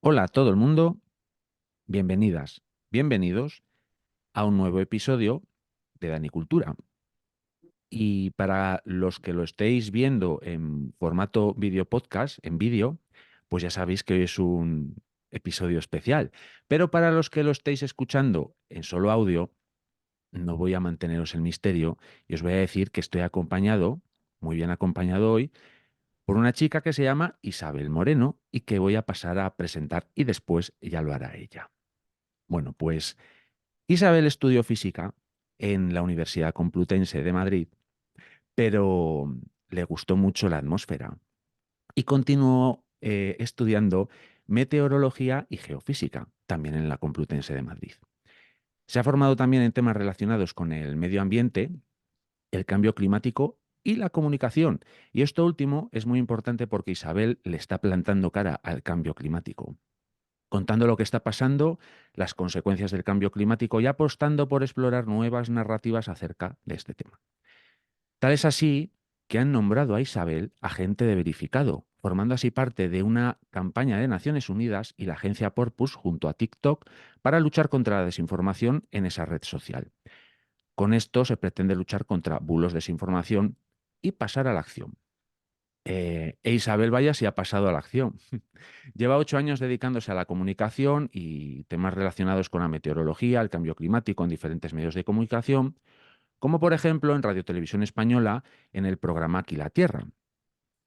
Hola a todo el mundo, bienvenidas, bienvenidos a un nuevo episodio de Danicultura. Y para los que lo estéis viendo en formato vídeo podcast, en vídeo, pues ya sabéis que hoy es un episodio especial. Pero para los que lo estéis escuchando en solo audio, no voy a manteneros el misterio y os voy a decir que estoy acompañado, muy bien acompañado hoy, por una chica que se llama Isabel Moreno y que voy a pasar a presentar y después ya lo hará ella. Bueno, pues Isabel estudió física en la Universidad Complutense de Madrid, pero le gustó mucho la atmósfera y continuó estudiando meteorología y geofísica, también en la Complutense de Madrid. Se ha formado también en temas relacionados con el medio ambiente, el cambio climático y la comunicación. Y esto último es muy importante porque Isabel le está plantando cara al cambio climático, contando lo que está pasando, las consecuencias del cambio climático y apostando por explorar nuevas narrativas acerca de este tema. Tal es así que han nombrado a Isabel agente de verificado, formando así parte de una campaña de Naciones Unidas y la agencia Porpus junto a TikTok para luchar contra la desinformación en esa red social. Con esto se pretende luchar contra bulos, desinformación y pasar a la acción. Isabel Vaya sí ha pasado a la acción. Lleva 8 años dedicándose a la comunicación y temas relacionados con la meteorología, el cambio climático en diferentes medios de comunicación, como por ejemplo en Radio Televisión Española en el programa Aquí la Tierra,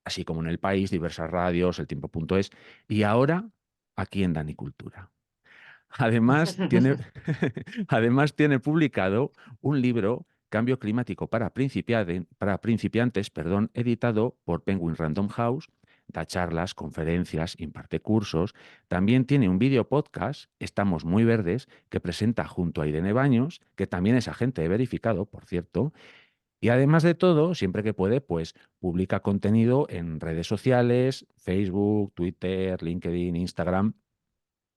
así como en El País, diversas radios, El Tiempo.es y ahora aquí en Danicultura. Además tiene, además tiene publicado un libro, Cambio Climático para principiantes, perdón, editado por Penguin Random House. Da charlas, conferencias, imparte cursos. También tiene un vídeo podcast, Estamos Muy Verdes, que presenta junto a Irene Baños, que también es agente de verificado, por cierto. Y además de todo, siempre que puede, pues publica contenido en redes sociales, Facebook, Twitter, LinkedIn, Instagram.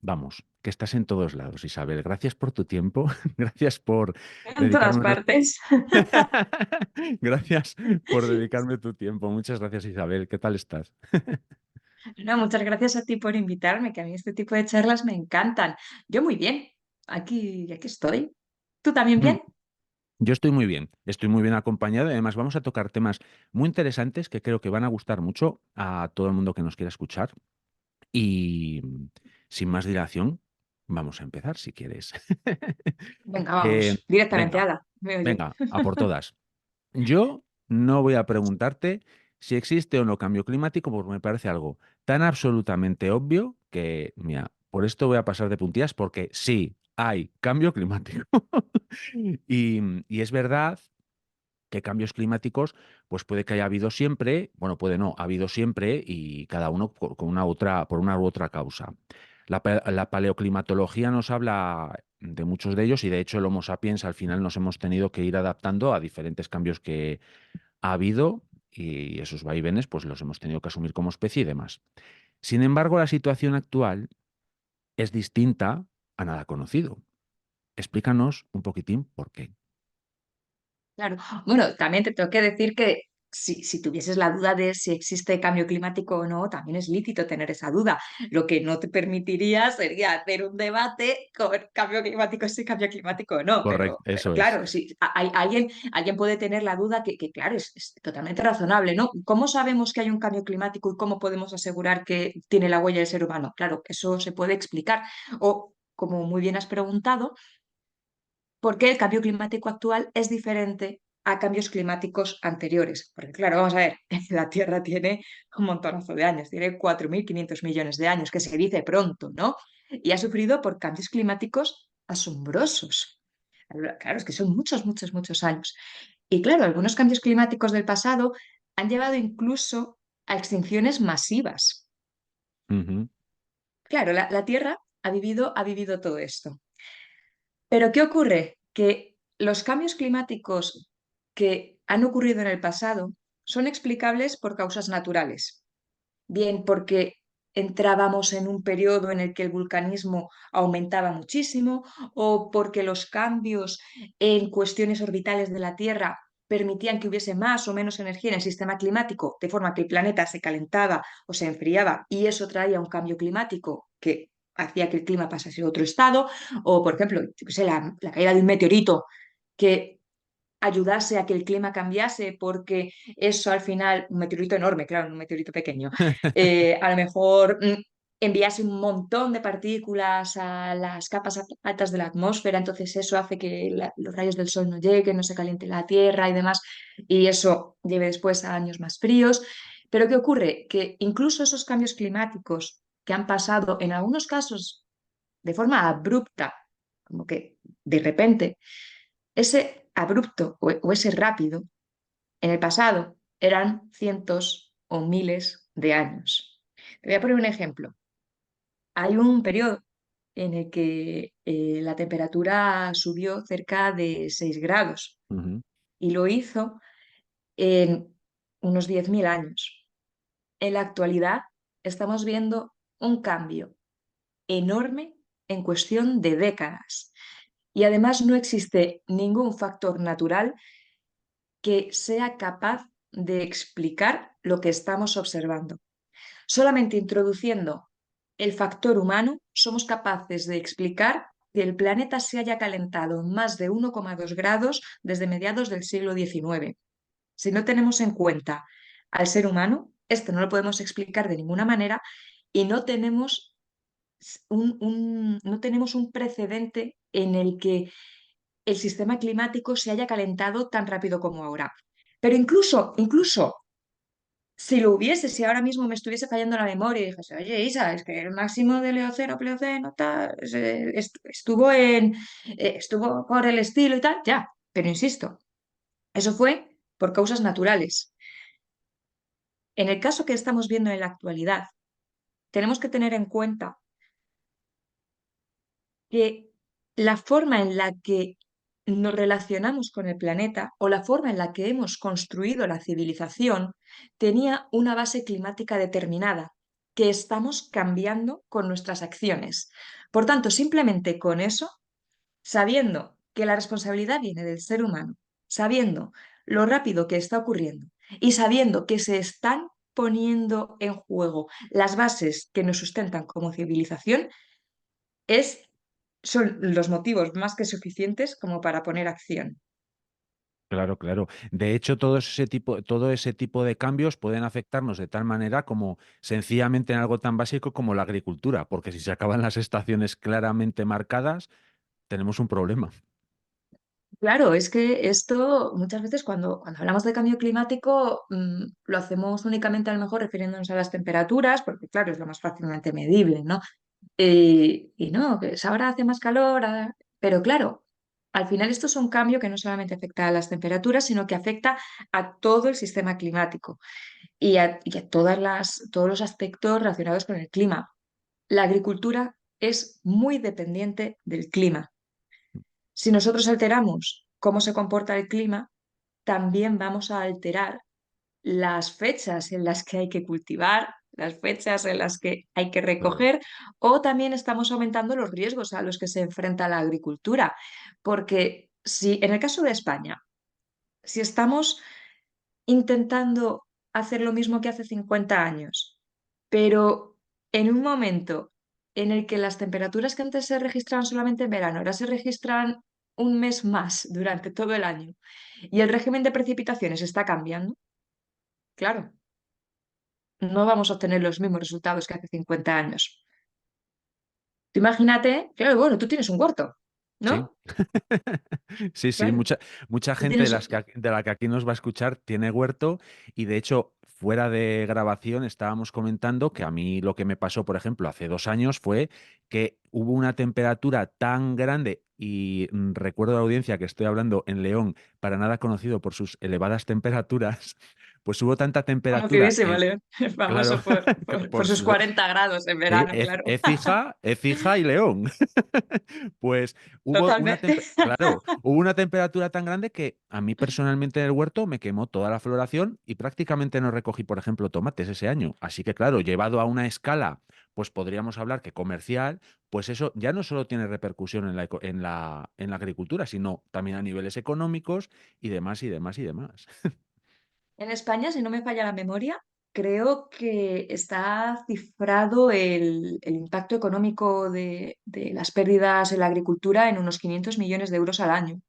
Vamos, que estás en todos lados, Isabel. Gracias por tu tiempo, gracias por En todas dedicarme unos... partes. Gracias por dedicarme tu tiempo. Muchas gracias, Isabel. ¿Qué tal estás? No, muchas gracias a ti por invitarme, que a mí este tipo de charlas me encantan. Yo muy bien, aquí estoy. ¿Tú también Mm, bien? Yo estoy muy bien acompañado y además vamos a tocar temas muy interesantes que creo que van a gustar mucho a todo el mundo que nos quiera escuchar. Y sin más dilación, vamos a empezar si quieres. Venga, Eh, vamos, directamente, venga, ala, veo yo. venga, a por todas. Yo no voy a preguntarte si existe o no cambio climático, porque me parece algo tan absolutamente obvio que, mira, por esto voy a pasar de puntillas, porque sí, hay cambio climático. Y es verdad que cambios climáticos, pues puede que haya habido siempre, bueno, puede no, ha habido siempre y cada uno con una otra, por una u otra causa. La paleoclimatología nos habla de muchos de ellos y de hecho el Homo sapiens al final nos hemos tenido que ir adaptando a diferentes cambios que ha habido y esos vaivenes pues los hemos tenido que asumir como especie y demás. Sin embargo, la situación actual es distinta a nada conocido. Explícanos un poquitín por qué. Claro. Bueno, también te tengo que decir que si tuvieses la duda de si existe cambio climático o no, también es lícito tener esa duda. Lo que no te permitiría sería hacer un debate con cambio climático sí, cambio climático o no. Correcto, Pero eso es. claro, si alguien puede tener la duda que claro, es totalmente razonable, ¿no? ¿Cómo sabemos que hay un cambio climático y cómo podemos asegurar que tiene la huella del ser humano? Claro, eso se puede explicar. O, como muy bien has preguntado, por qué el cambio climático actual es diferente a cambios climáticos anteriores. Porque claro, vamos a ver, la Tierra tiene un montonazo de años, tiene 4.500 millones de años, que se dice pronto, ¿no? Y ha sufrido por cambios climáticos asombrosos. Claro, es que son muchos, muchos, muchos años. Y claro, algunos cambios climáticos del pasado han llevado incluso a extinciones masivas. Ujú, Claro, la Tierra ha vivido todo esto. Pero ¿qué ocurre? Que los cambios climáticos que han ocurrido en el pasado son explicables por causas naturales. Bien porque entrábamos en un periodo en el que el vulcanismo aumentaba muchísimo o porque los cambios en cuestiones orbitales de la Tierra permitían que hubiese más o menos energía en el sistema climático, de forma que el planeta se calentaba o se enfriaba y eso traía un cambio climático que hacía que el clima pasase a otro estado, o por ejemplo, yo qué sé, la caída de un meteorito que ayudase a que el clima cambiase, porque eso al final, un meteorito enorme, claro, un meteorito pequeño, a lo mejor enviase un montón de partículas a las capas altas de la atmósfera, entonces eso hace que los rayos del sol no lleguen, no se caliente la Tierra y demás, y eso lleve después a años más fríos. Pero ¿qué ocurre? Que incluso esos cambios climáticos que han pasado en algunos casos de forma abrupta, como que de repente, ese abrupto o ese rápido, en el pasado eran cientos o miles de años. Te voy a poner un ejemplo. Hay un periodo en el que la temperatura subió cerca de 6 grados Ujú. y lo hizo en unos 10.000 años. En la actualidad estamos viendo un cambio enorme en cuestión de décadas y además no existe ningún factor natural que sea capaz de explicar lo que estamos observando. Solamente introduciendo el factor humano somos capaces de explicar que el planeta se haya calentado más de 1,2 grados desde mediados del siglo XIX. Si no tenemos en cuenta al ser humano, esto no lo podemos explicar de ninguna manera y no tenemos un precedente en el que el sistema climático se haya calentado tan rápido como ahora. Pero incluso si lo hubiese, si ahora mismo me estuviese fallando la memoria y dijese, oye, Isa, es que el máximo del Eoceno, Plioceno, tal, estuvo por el estilo y tal, ya, pero insisto, eso fue por causas naturales. En el caso que estamos viendo en la actualidad, tenemos que tener en cuenta que la forma en la que nos relacionamos con el planeta o la forma en la que hemos construido la civilización tenía una base climática determinada que estamos cambiando con nuestras acciones. Por tanto, simplemente con eso, sabiendo que la responsabilidad viene del ser humano, sabiendo lo rápido que está ocurriendo y sabiendo que se están poniendo en juego las bases que nos sustentan como civilización, es, son los motivos más que suficientes como para poner acción. Claro, claro. De hecho, todo ese tipo de cambios pueden afectarnos de tal manera como sencillamente en algo tan básico como la agricultura, porque si se acaban las estaciones claramente marcadas, tenemos un problema. Claro, es que esto muchas veces cuando hablamos de cambio climático lo hacemos únicamente a lo mejor refiriéndonos a las temperaturas, porque claro, es lo más fácilmente medible, ¿no? Y no, que es ahora hace más calor, pero claro, al final esto es un cambio que no solamente afecta a las temperaturas, sino que afecta a todo el sistema climático y a todos los aspectos relacionados con el clima. La agricultura es muy dependiente del clima. Si nosotros alteramos cómo se comporta el clima, también vamos a alterar las fechas en las que hay que cultivar, las fechas en las que hay que Claro. recoger, o también estamos aumentando los riesgos a los que se enfrenta la agricultura. Porque si en el caso de España, si estamos intentando hacer lo mismo que hace 50 años, pero en un momento en el que las temperaturas que antes se registraban solamente en verano, ahora se registran un mes más durante todo el año y el régimen de precipitaciones está cambiando, claro, no vamos a obtener los mismos resultados que hace 50 años. Tú imagínate, claro, bueno, tú tienes un huerto, Sí, ¿no? sí, sí, Claro, mucha tú gente tienes, de la que aquí nos va a escuchar tiene huerto y de hecho, fuera de grabación estábamos comentando que a mí lo que me pasó, por ejemplo, hace 2 años fue que hubo una temperatura tan grande y recuerdo a la audiencia que estoy hablando en León, para nada conocido por sus elevadas temperaturas, pues hubo tanta temperatura conocidísimo, León, claro, famoso por por sus 40 grados en verano, claro. Écija y León. Pues Totalmente. claro, hubo una temperatura tan grande que a mí personalmente en el huerto me quemó toda la floración y prácticamente no recogí, por ejemplo, tomates ese año. Así que claro, llevado a una escala pues podríamos hablar que comercial, pues eso ya no solo tiene repercusión en en la agricultura, sino también a niveles económicos y demás y demás y demás. En España, si no me falla la memoria, creo que está cifrado el impacto económico de las pérdidas en la agricultura en unos 500 millones de euros al año,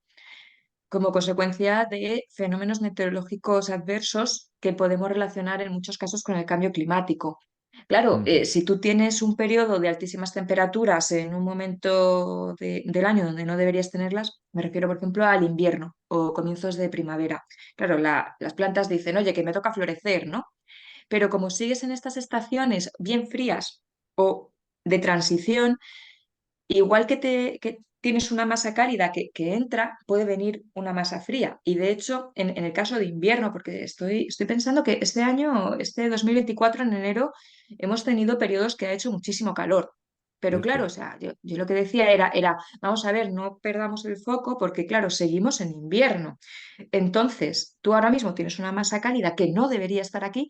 como consecuencia de fenómenos meteorológicos adversos que podemos relacionar en muchos casos con el cambio climático. Claro, Ujú, si tú tienes un periodo de altísimas temperaturas en un momento del año donde no deberías tenerlas, me refiero, por ejemplo, al invierno o comienzos de primavera. Claro, las plantas dicen, oye, que me toca florecer, ¿no? Pero como sigues en estas estaciones bien frías o de transición, igual que tienes una masa cálida que entra, puede venir una masa fría. Y de hecho, en el caso de invierno, porque estoy pensando que este año, este 2024 en enero, hemos tenido periodos que ha hecho muchísimo calor. Pero claro, o cierto. sea, yo lo que decía era, vamos a ver, no perdamos el foco porque, claro, seguimos en invierno. Entonces, tú ahora mismo tienes una masa cálida que no debería estar aquí,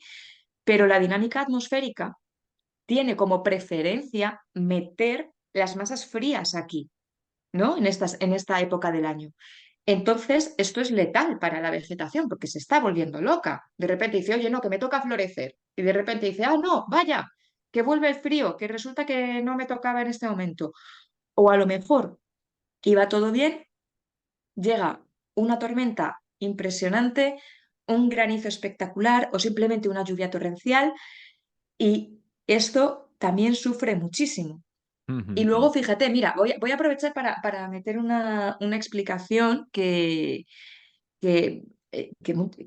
pero la dinámica atmosférica tiene como preferencia meter las masas frías aquí, ¿no? En esta época del año. Entonces, esto es letal para la vegetación porque se está volviendo loca. De repente dice, oye, no, que me toca florecer. Y de repente dice, ah, no, vaya, que vuelve el frío, que resulta que no me tocaba en este momento. O a lo mejor iba todo bien, llega una tormenta impresionante, un granizo espectacular o simplemente una lluvia torrencial y esto también sufre muchísimo. Y luego, Ujú, fíjate, mira, voy a aprovechar para meter una explicación que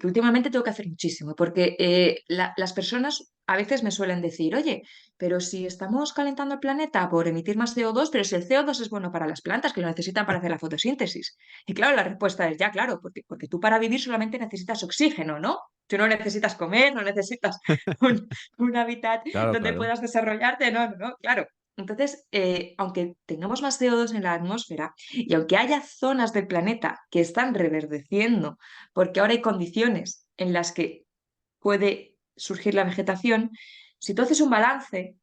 últimamente tengo que hacer muchísimo, porque las personas a veces me suelen decir, oye, pero si estamos calentando el planeta por emitir más CO2, pero si el CO2 es bueno para las plantas, que lo necesitan para hacer la fotosíntesis. Y claro, la respuesta es ya, claro, porque tú para vivir solamente necesitas oxígeno, ¿no? Tú no necesitas comer, no necesitas un, un hábitat claro, donde claro. puedas desarrollarte, no, no, no, claro. Entonces, aunque tengamos más CO2 en la atmósfera y aunque haya zonas del planeta que están reverdeciendo, porque ahora hay condiciones en las que puede surgir la vegetación, si tú haces un balance,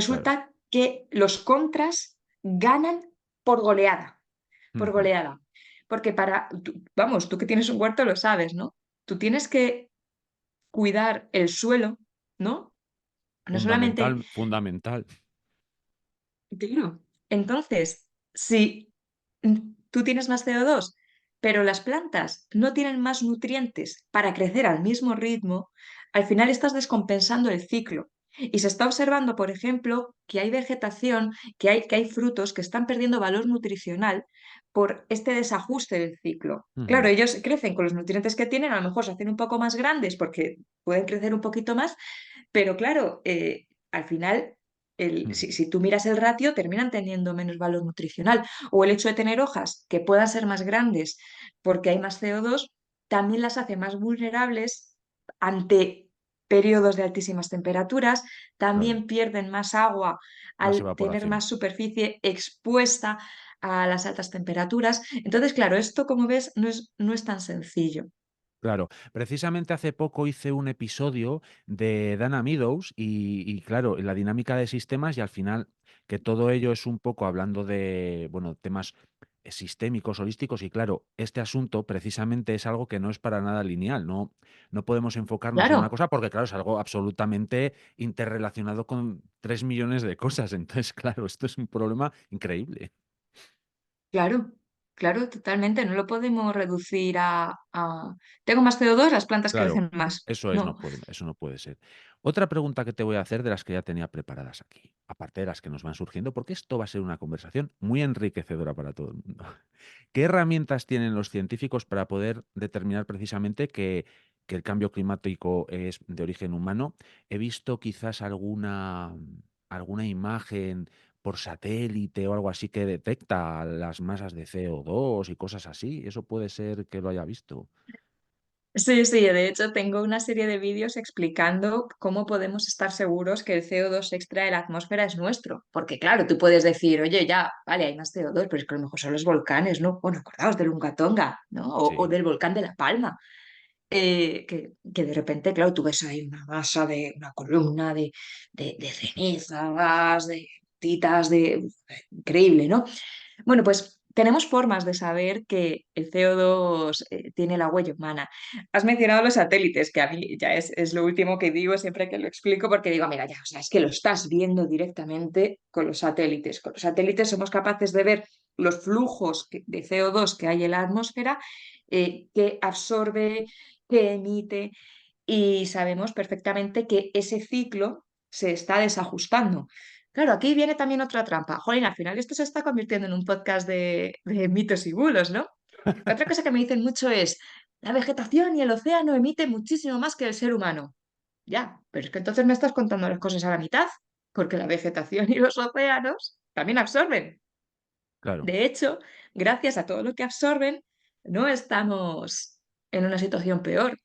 Claro. resulta que los contras ganan por goleada, por Ujú. goleada. Porque vamos, tú que tienes un huerto lo sabes, ¿no? Tú tienes que cuidar el suelo, ¿no? No solamente. Fundamental, fundamental. Claro. Entonces, si tú tienes más CO2, pero las plantas no tienen más nutrientes para crecer al mismo ritmo, al final estás descompensando el ciclo. Y se está observando, por ejemplo, que hay vegetación, que hay frutos que están perdiendo valor nutricional por este desajuste del ciclo. Claro, Ujú, ellos crecen con los nutrientes que tienen, a lo mejor se hacen un poco más grandes porque pueden crecer un poquito más, pero claro, al final, ujú. si tú miras el ratio, terminan teniendo menos valor nutricional. O el hecho de tener hojas que puedan ser más grandes porque hay más CO2, también las hace más vulnerables ante periodos de altísimas temperaturas, Claro. también pierden más agua Más al tener evaporación. más superficie expuesta a las altas temperaturas. Entonces, claro, esto, como ves, no es tan sencillo. Claro, precisamente hace poco hice un episodio de Dana Meadows y claro, la dinámica de sistemas y al final que todo ello es un poco hablando de, bueno, temas sistémicos, holísticos y claro, este asunto precisamente es algo que no es para nada lineal, no podemos enfocarnos en una Claro. cosa porque claro, es algo absolutamente interrelacionado con 3 millones de cosas, entonces claro, esto es un problema increíble. Claro, claro, totalmente. No lo podemos reducir tengo más CO2, las plantas Claro, crecen más. eso es, No, eso no puede ser. Otra pregunta que te voy a hacer de las que ya tenía preparadas aquí, aparte de las que nos van surgiendo, porque esto va a ser una conversación muy enriquecedora para todo el mundo. ¿Qué herramientas tienen los científicos para poder determinar precisamente que el cambio climático es de origen humano? He visto quizás alguna imagen por satélite o algo así que detecta las masas de CO2 y cosas así. Eso puede ser que lo haya visto. sí, sí, de hecho tengo una serie de vídeos explicando cómo podemos estar seguros que el CO2 extra de la atmósfera es nuestro. Porque claro, tú puedes decir, oye, ya, vale, hay más CO2, pero es que a lo mejor son los volcanes, ¿no? Bueno, acordaos del Unga Tonga, ¿no? O Sí. del volcán de La Palma. que de repente, claro, tú ves ahí una masa de una columna de cenizas, de titas, increíble, ¿no? Bueno, pues tenemos formas de saber que el CO2 tiene la huella humana. Has mencionado los satélites, que a mí ya es lo último que digo siempre que lo explico, porque digo, mira, ya, o sea, es que lo estás viendo directamente con los satélites. Con los satélites somos capaces de ver los flujos de CO2 que hay en la atmósfera, que absorbe, que emite, y sabemos perfectamente que ese ciclo se está desajustando. Claro, aquí viene también otra trampa. Jolín, al final esto se está convirtiendo en un podcast de mitos y bulos, ¿no? Otra cosa que me dicen mucho es, la vegetación y el océano emiten muchísimo más que el ser humano. Ya, pero es que entonces me estás contando las cosas a la mitad, porque la vegetación y los océanos también absorben. Claro, De hecho, gracias a todo lo que absorben, no estamos en una situación peor.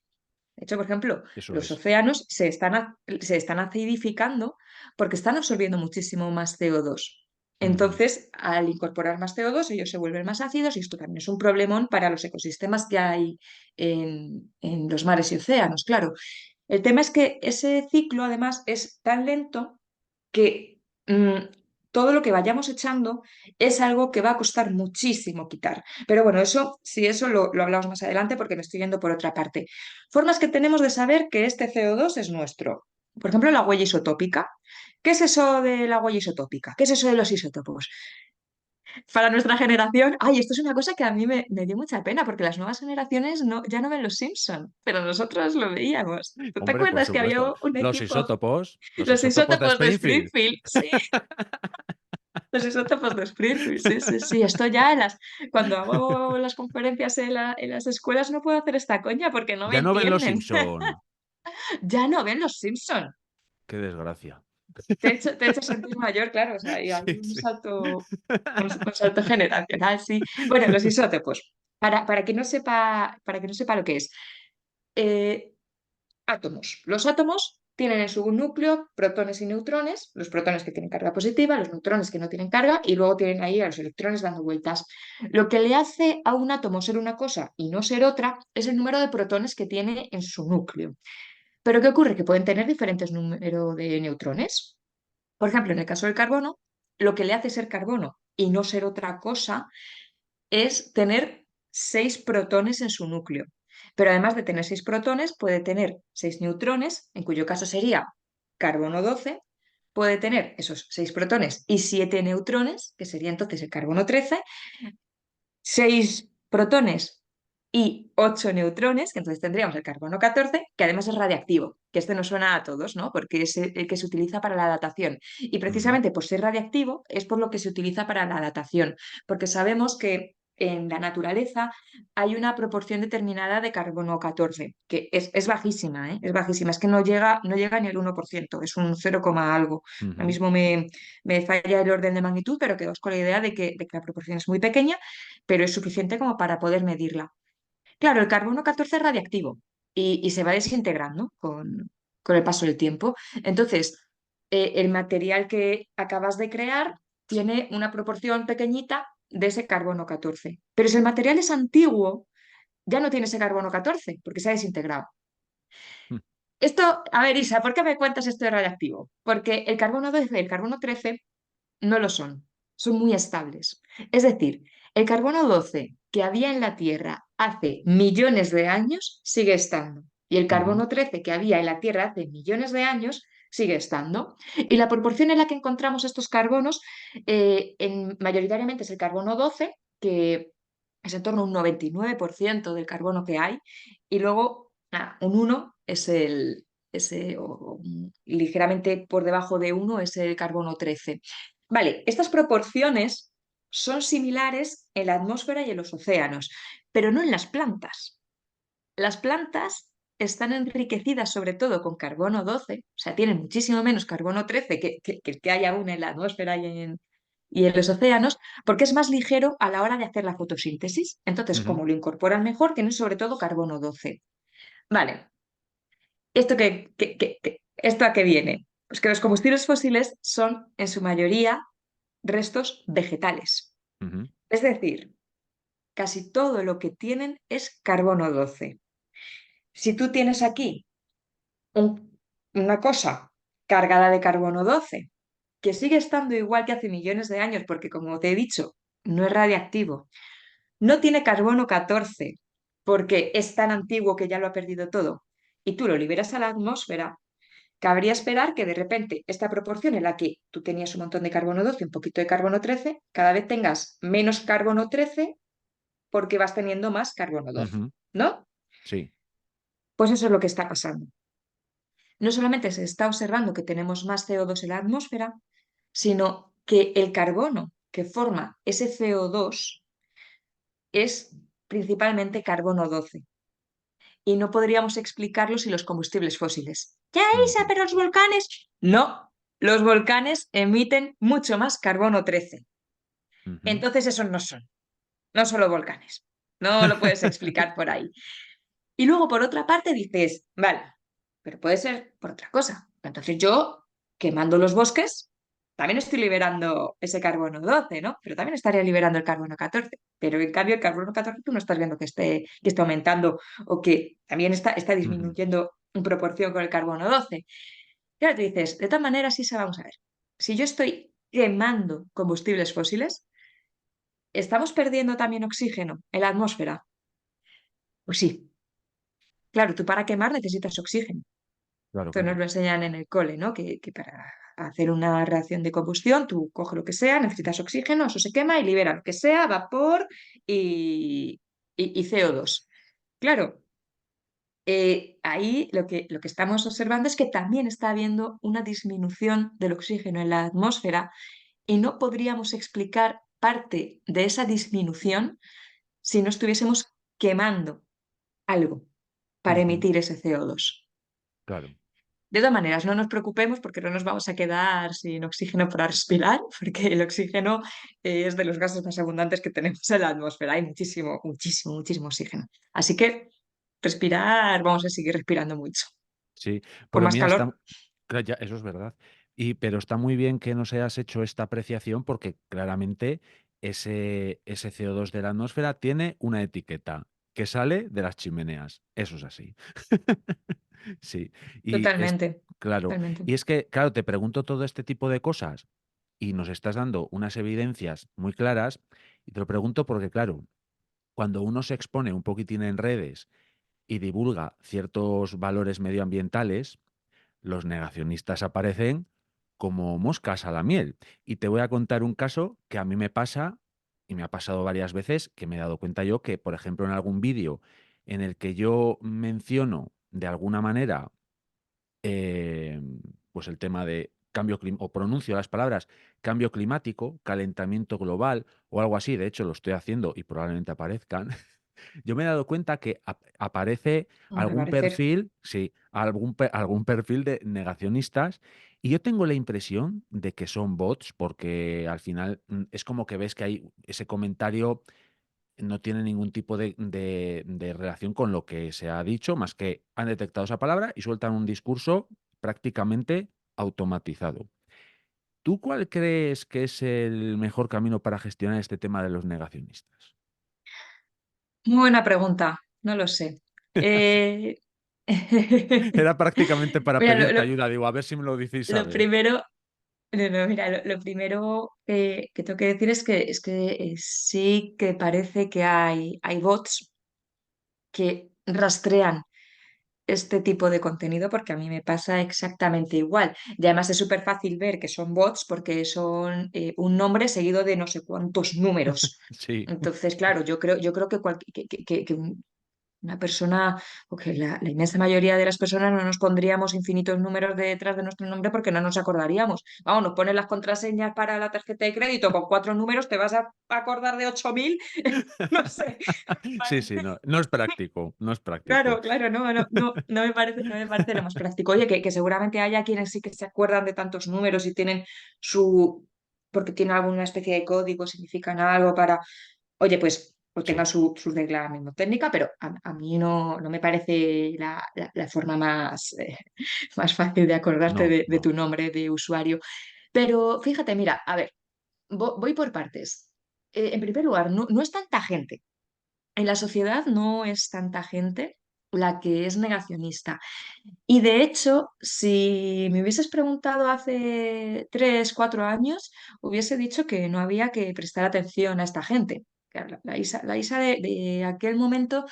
De hecho, por ejemplo, eso los es. océanos se están acidificando porque están absorbiendo muchísimo más CO2. Ujú. Entonces, al incorporar más CO2, ellos se vuelven más ácidos y esto también es un problemón para los ecosistemas que hay en los mares y océanos, claro. El tema es que ese ciclo, además, es tan lento que todo lo que vayamos echando es algo que va a costar muchísimo quitar. Pero bueno, eso, si eso lo hablamos más adelante porque me estoy yendo por otra parte. Formas que tenemos de saber que este CO2 es nuestro. Por ejemplo, la huella isotópica. ¿Qué es eso de la huella isotópica? ¿Qué es eso de los isótopos? Para nuestra generación, ay, esto es una cosa que a mí me dio mucha pena porque las nuevas generaciones ya no ven los Simpson, pero nosotros lo veíamos. ¿Tú te Hombre, por acuerdas que había supuesto. un equipo, Los los isótopos de isótopos de Springfield. Springfield? Sí, los isótopos de Springfield, sí, sí, sí. Esto ya cuando hago las conferencias en las escuelas no puedo hacer esta coña porque no me Ya no ven los entienden. Simpson. Ya no ven los Simpson. Qué desgracia. Te he hecho sentir mayor, claro, o sea, hay Sí, un sí. salto, un salto generacional, sí. Bueno, los isótopos, para que no sepa lo que es. eh, Átomos. Los átomos tienen en su núcleo protones y neutrones, los protones que tienen carga positiva, los neutrones que no tienen carga, y luego tienen ahí a los electrones dando vueltas. Lo que le hace a un átomo ser una cosa y no ser otra es el número de protones que tiene en su núcleo. ¿Pero qué ocurre? Que pueden tener diferentes números de neutrones. Por ejemplo, en el caso del carbono, lo que le hace ser carbono y no ser otra cosa es tener 6 protones en su núcleo. Pero además de tener 6 protones, puede tener 6 neutrones, en cuyo caso sería carbono 12, puede tener esos 6 protones y 7 neutrones, que sería entonces el carbono 13, 6 protones y 8 neutrones, que entonces tendríamos el carbono 14, que además es radiactivo, que este nos suena a todos, ¿no? Porque es el que se utiliza para la datación. Y Ujú, precisamente por ser radiactivo es por lo que se utiliza para la datación, porque sabemos que en la naturaleza hay una proporción determinada de carbono 14, que es bajísima, ¿eh? Es bajísima, es que no llega ni al 1%, es un 0, algo. Ahora ujú, mismo me falla el orden de magnitud, pero quedaos con la idea de que la proporción es muy pequeña, pero es suficiente como para poder medirla. Claro, el carbono 14 es radiactivo y se va desintegrando con el paso del tiempo. Entonces, el material que acabas de crear tiene una proporción pequeñita de ese carbono 14. Pero si el material es antiguo, ya no tiene ese carbono 14 porque se ha desintegrado. mm, Esto, a ver, Isa, ¿por qué me cuentas esto de radiactivo? Porque el carbono 12 y el carbono 13 no lo son muy estables. Es decir, el carbono 12 que había en la Tierra hace millones de años sigue estando. Y el ujú, carbono 13 que había en la Tierra hace millones de años sigue estando. Y la proporción en la que encontramos estos carbonos mayoritariamente es el carbono 12, que es en torno a un 99% del carbono que hay, y luego un 1 es ligeramente por debajo de 1 es el carbono 13. Vale, estas proporciones son similares en la atmósfera y en los océanos, pero no en las plantas. Las plantas están enriquecidas sobre todo con carbono 12, o sea, tienen muchísimo menos carbono 13 que el que hay aún en la atmósfera y en los océanos, porque es más ligero a la hora de hacer la fotosíntesis. Entonces, ujú. como lo incorporan mejor, tienen sobre todo carbono 12. Vale, ¿esto a qué viene? Pues que los combustibles fósiles son en su mayoría restos vegetales. Ujú, Es decir, casi todo lo que tienen es carbono 12. Si tú tienes aquí una cosa cargada de carbono 12 que sigue estando igual que hace millones de años, porque como te he dicho, no es radiactivo, no tiene carbono 14, porque es tan antiguo que ya lo ha perdido todo, y tú lo liberas a la atmósfera, cabría esperar que de repente esta proporción en la que tú tenías un montón de carbono 12, un poquito de carbono 13, cada vez tengas menos carbono 13 porque vas teniendo más carbono 12, Ujú. ¿no? Sí. Pues eso es lo que está pasando. No solamente se está observando que tenemos más CO2 en la atmósfera, sino que el carbono que forma ese CO2 es principalmente carbono 12 y no podríamos explicarlo sin los combustibles fósiles. Ya, Isa, Ujú, pero los volcanes. No, los volcanes emiten mucho más carbono 13. ujú. Entonces esos no son los volcanes. No lo puedes explicar por ahí. Y luego, por otra parte, dices, vale, pero puede ser por otra cosa. Entonces yo, quemando los bosques, también estoy liberando ese carbono 12, ¿no? Pero también estaría liberando el carbono 14. Pero en cambio el carbono 14 tú no estás viendo que esté aumentando o que también está Ujú. disminuyendo en proporción con el carbono 12. Claro, tú dices, de todas maneras, sí, se vamos a ver. Si yo estoy quemando combustibles fósiles, ¿estamos perdiendo también oxígeno en la atmósfera? Pues sí. Claro, tú para quemar necesitas oxígeno. Claro, Esto nos claro. lo enseñan en el cole, ¿no? Que para hacer una reacción de combustión, tú coges lo que sea, necesitas oxígeno, eso se quema y libera lo que sea, vapor y CO2. Claro, ahí lo que estamos observando es que también está habiendo una disminución del oxígeno en la atmósfera y no podríamos explicar parte de esa disminución si no estuviésemos quemando algo para Ujú. emitir ese CO2. Claro. De todas maneras, no nos preocupemos porque no nos vamos a quedar sin oxígeno para respirar, porque el oxígeno es de los gases más abundantes que tenemos en la atmósfera. Hay muchísimo, muchísimo, muchísimo oxígeno. Así que respirar, vamos a seguir respirando mucho. Sí, Con pero más mira, está, calor, ya, eso es verdad. Pero está muy bien que nos hayas hecho esta apreciación porque claramente ese CO2 de la atmósfera tiene una etiqueta que sale de las chimeneas. Eso es así. Sí, y es totalmente, claro. totalmente. Y es que, claro, te pregunto todo este tipo de cosas y nos estás dando unas evidencias muy claras y te lo pregunto porque, claro, cuando uno se expone un poquitín en redes y divulga ciertos valores medioambientales, los negacionistas aparecen como moscas a la miel. Y te voy a contar un caso que a mí me pasa, y me ha pasado varias veces, que me he dado cuenta yo que, por ejemplo, en algún vídeo en el que yo menciono de alguna manera pues el tema de cambio climático, o pronuncio las palabras cambio climático, calentamiento global o algo así, de hecho lo estoy haciendo y probablemente aparezcan, yo me he dado cuenta que aparece Van a algún aparecer. perfil, sí, algún perfil de negacionistas, y yo tengo la impresión de que son bots, porque al final es como que ves que hay ese comentario no tiene ningún tipo de relación con lo que se ha dicho, más que han detectado esa palabra y sueltan un discurso prácticamente automatizado. ¿Tú cuál crees que es el mejor camino para gestionar este tema de los negacionistas? Muy buena pregunta, no lo sé. Eh, Era prácticamente para Mira, pedirte ayuda, digo, a ver si me lo dice lo Isabel. primero, no, no, mira, lo primero que tengo que decir es que sí que parece que hay bots que rastrean este tipo de contenido porque a mí me pasa exactamente igual. Y además es súper fácil ver que son bots porque son un nombre seguido de no sé cuántos números. Sí, Entonces, claro, yo creo que, una persona, o que la inmensa mayoría de las personas no nos pondríamos infinitos números detrás de nuestro nombre porque no nos acordaríamos. Vamos, nos ponen las contraseñas para la tarjeta de crédito con 4 números, te vas a acordar de 8.000, no sé. sí, sí, no, no es práctico, no es práctico. Claro, claro, no me parece lo más práctico. Oye, que seguramente haya quienes sí que se acuerdan de tantos números y tienen porque tienen alguna especie de código, significan algo para, oye, pues tengan Sí, su regla técnica, pero a mí no me parece la forma más fácil de acordarte no, de no. tu nombre de usuario. Pero fíjate, mira, a ver, voy por partes. En primer lugar, no es tanta gente. En la sociedad no es tanta gente la que es negacionista. Y de hecho, si me hubieses preguntado hace 3, 4 años, hubiese dicho que no había que prestar atención a esta gente. Que la Isa de aquel momento,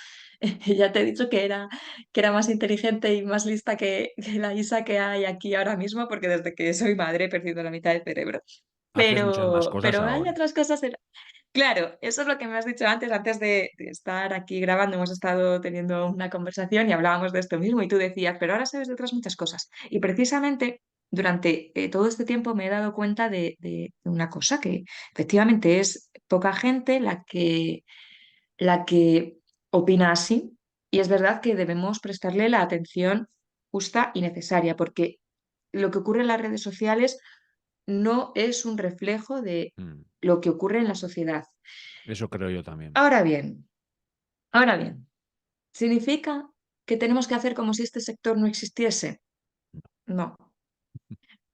ya te he dicho que era más inteligente y más lista que la Isa que hay aquí ahora mismo, porque desde que soy madre he perdido la mitad del cerebro. Haces muchas más cosas Pero hay ahora. otras cosas. Claro, eso es lo que me has dicho antes de estar aquí grabando. Hemos estado teniendo una conversación y hablábamos de esto mismo y tú decías, pero ahora sabes de otras muchas cosas. Y precisamente durante todo este tiempo me he dado cuenta de una cosa, que efectivamente es poca gente la que opina así y es verdad que debemos prestarle la atención justa y necesaria porque lo que ocurre en las redes sociales no es un reflejo de Mm, lo que ocurre en la sociedad. Eso creo yo también. Ahora bien, ahora bien, ¿significa que tenemos que hacer como si este sector no existiese? No,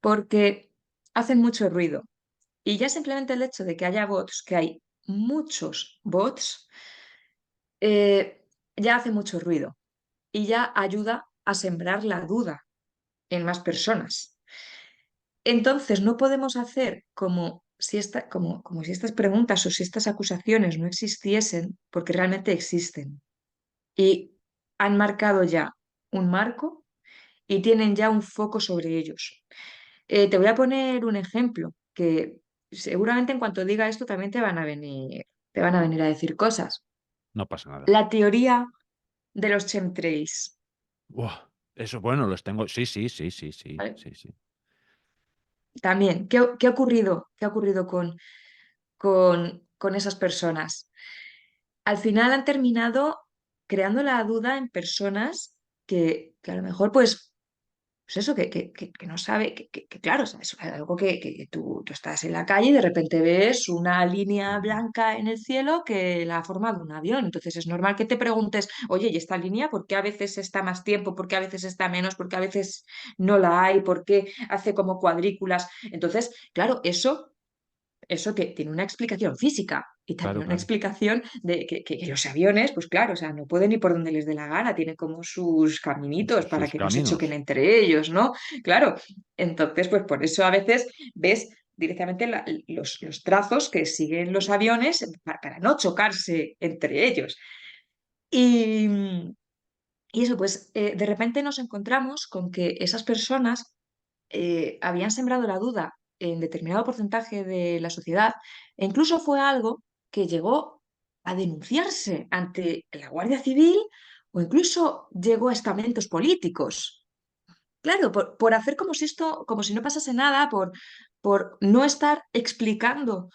porque hacen mucho ruido. Y ya simplemente el hecho de que haya bots, que hay muchos bots, ya hace mucho ruido y ya ayuda a sembrar la duda en más personas. Entonces, no podemos hacer como si estas preguntas o si estas acusaciones no existiesen, porque realmente existen. Y han marcado ya un marco y tienen ya un foco sobre ellos. Te voy a poner un ejemplo que seguramente en cuanto diga esto también te van a venir a decir cosas. No pasa nada. La teoría de los chemtrails, Buah, eso, bueno, los tengo. Sí, sí, sí, sí, sí, ¿vale? sí, sí. También, ¿qué ha ocurrido? ¿Qué ha ocurrido con esas personas? Al final han terminado creando la duda en personas que a lo mejor pues eso, que no sabe, que claro, o sea, es algo que tú estás en la calle y de repente ves una línea Ujú. blanca en el cielo que la ha formado un avión. Entonces es normal que te preguntes, oye, ¿y esta línea por qué a veces está más tiempo, por qué a veces está menos, por qué a veces no la hay, por qué hace como cuadrículas? Entonces, claro, eso tiene una explicación física y Claro, también una claro. explicación de que los aviones, pues claro, o sea, no pueden ir por donde les dé la gana, tienen como sus caminitos para Sus que no se choquen caminos. entre ellos, ¿no? Claro, entonces, pues por eso a veces ves directamente los trazos que siguen los aviones para no chocarse entre ellos. Y, y eso, pues de repente nos encontramos con que esas personas habían sembrado la duda en determinado porcentaje de la sociedad e incluso fue algo que llegó a denunciarse ante la Guardia Civil o incluso llegó a estamentos políticos. Claro, por hacer como si esto, como si no pasase nada, por no estar explicando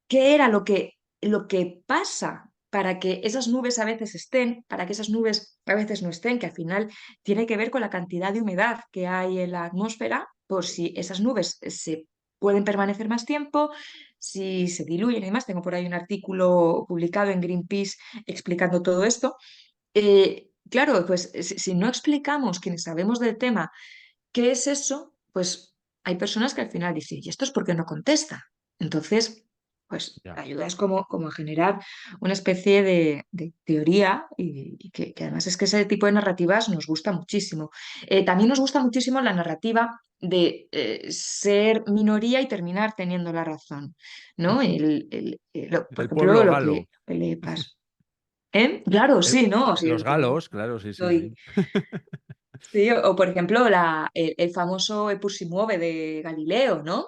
qué era lo que pasa para que esas nubes a veces estén, para que esas nubes a veces no estén, que al final tiene que ver con la cantidad de humedad que hay en la atmósfera, por si esas nubes se pueden permanecer más tiempo, si se diluyen y demás. Tengo por ahí un artículo publicado en Greenpeace explicando todo esto. Claro, pues si no explicamos quienes sabemos del tema qué es eso, pues hay personas que al final dicen, ¿y esto es porque no contesta? Entonces, pues Ya. ayuda es como a generar una especie de teoría y que además es que ese tipo de narrativas nos gusta muchísimo. También nos gusta muchísimo la narrativa de ser minoría y terminar teniendo la razón, ¿no? Por El ejemplo, pueblo lo que galo. le pasa. ¿Eh? Claro, sí, ¿no? Sí, Los galos, claro, sí, sí, soy- sí. sí, o por ejemplo el famoso Eppur si muove de Galileo, ¿no?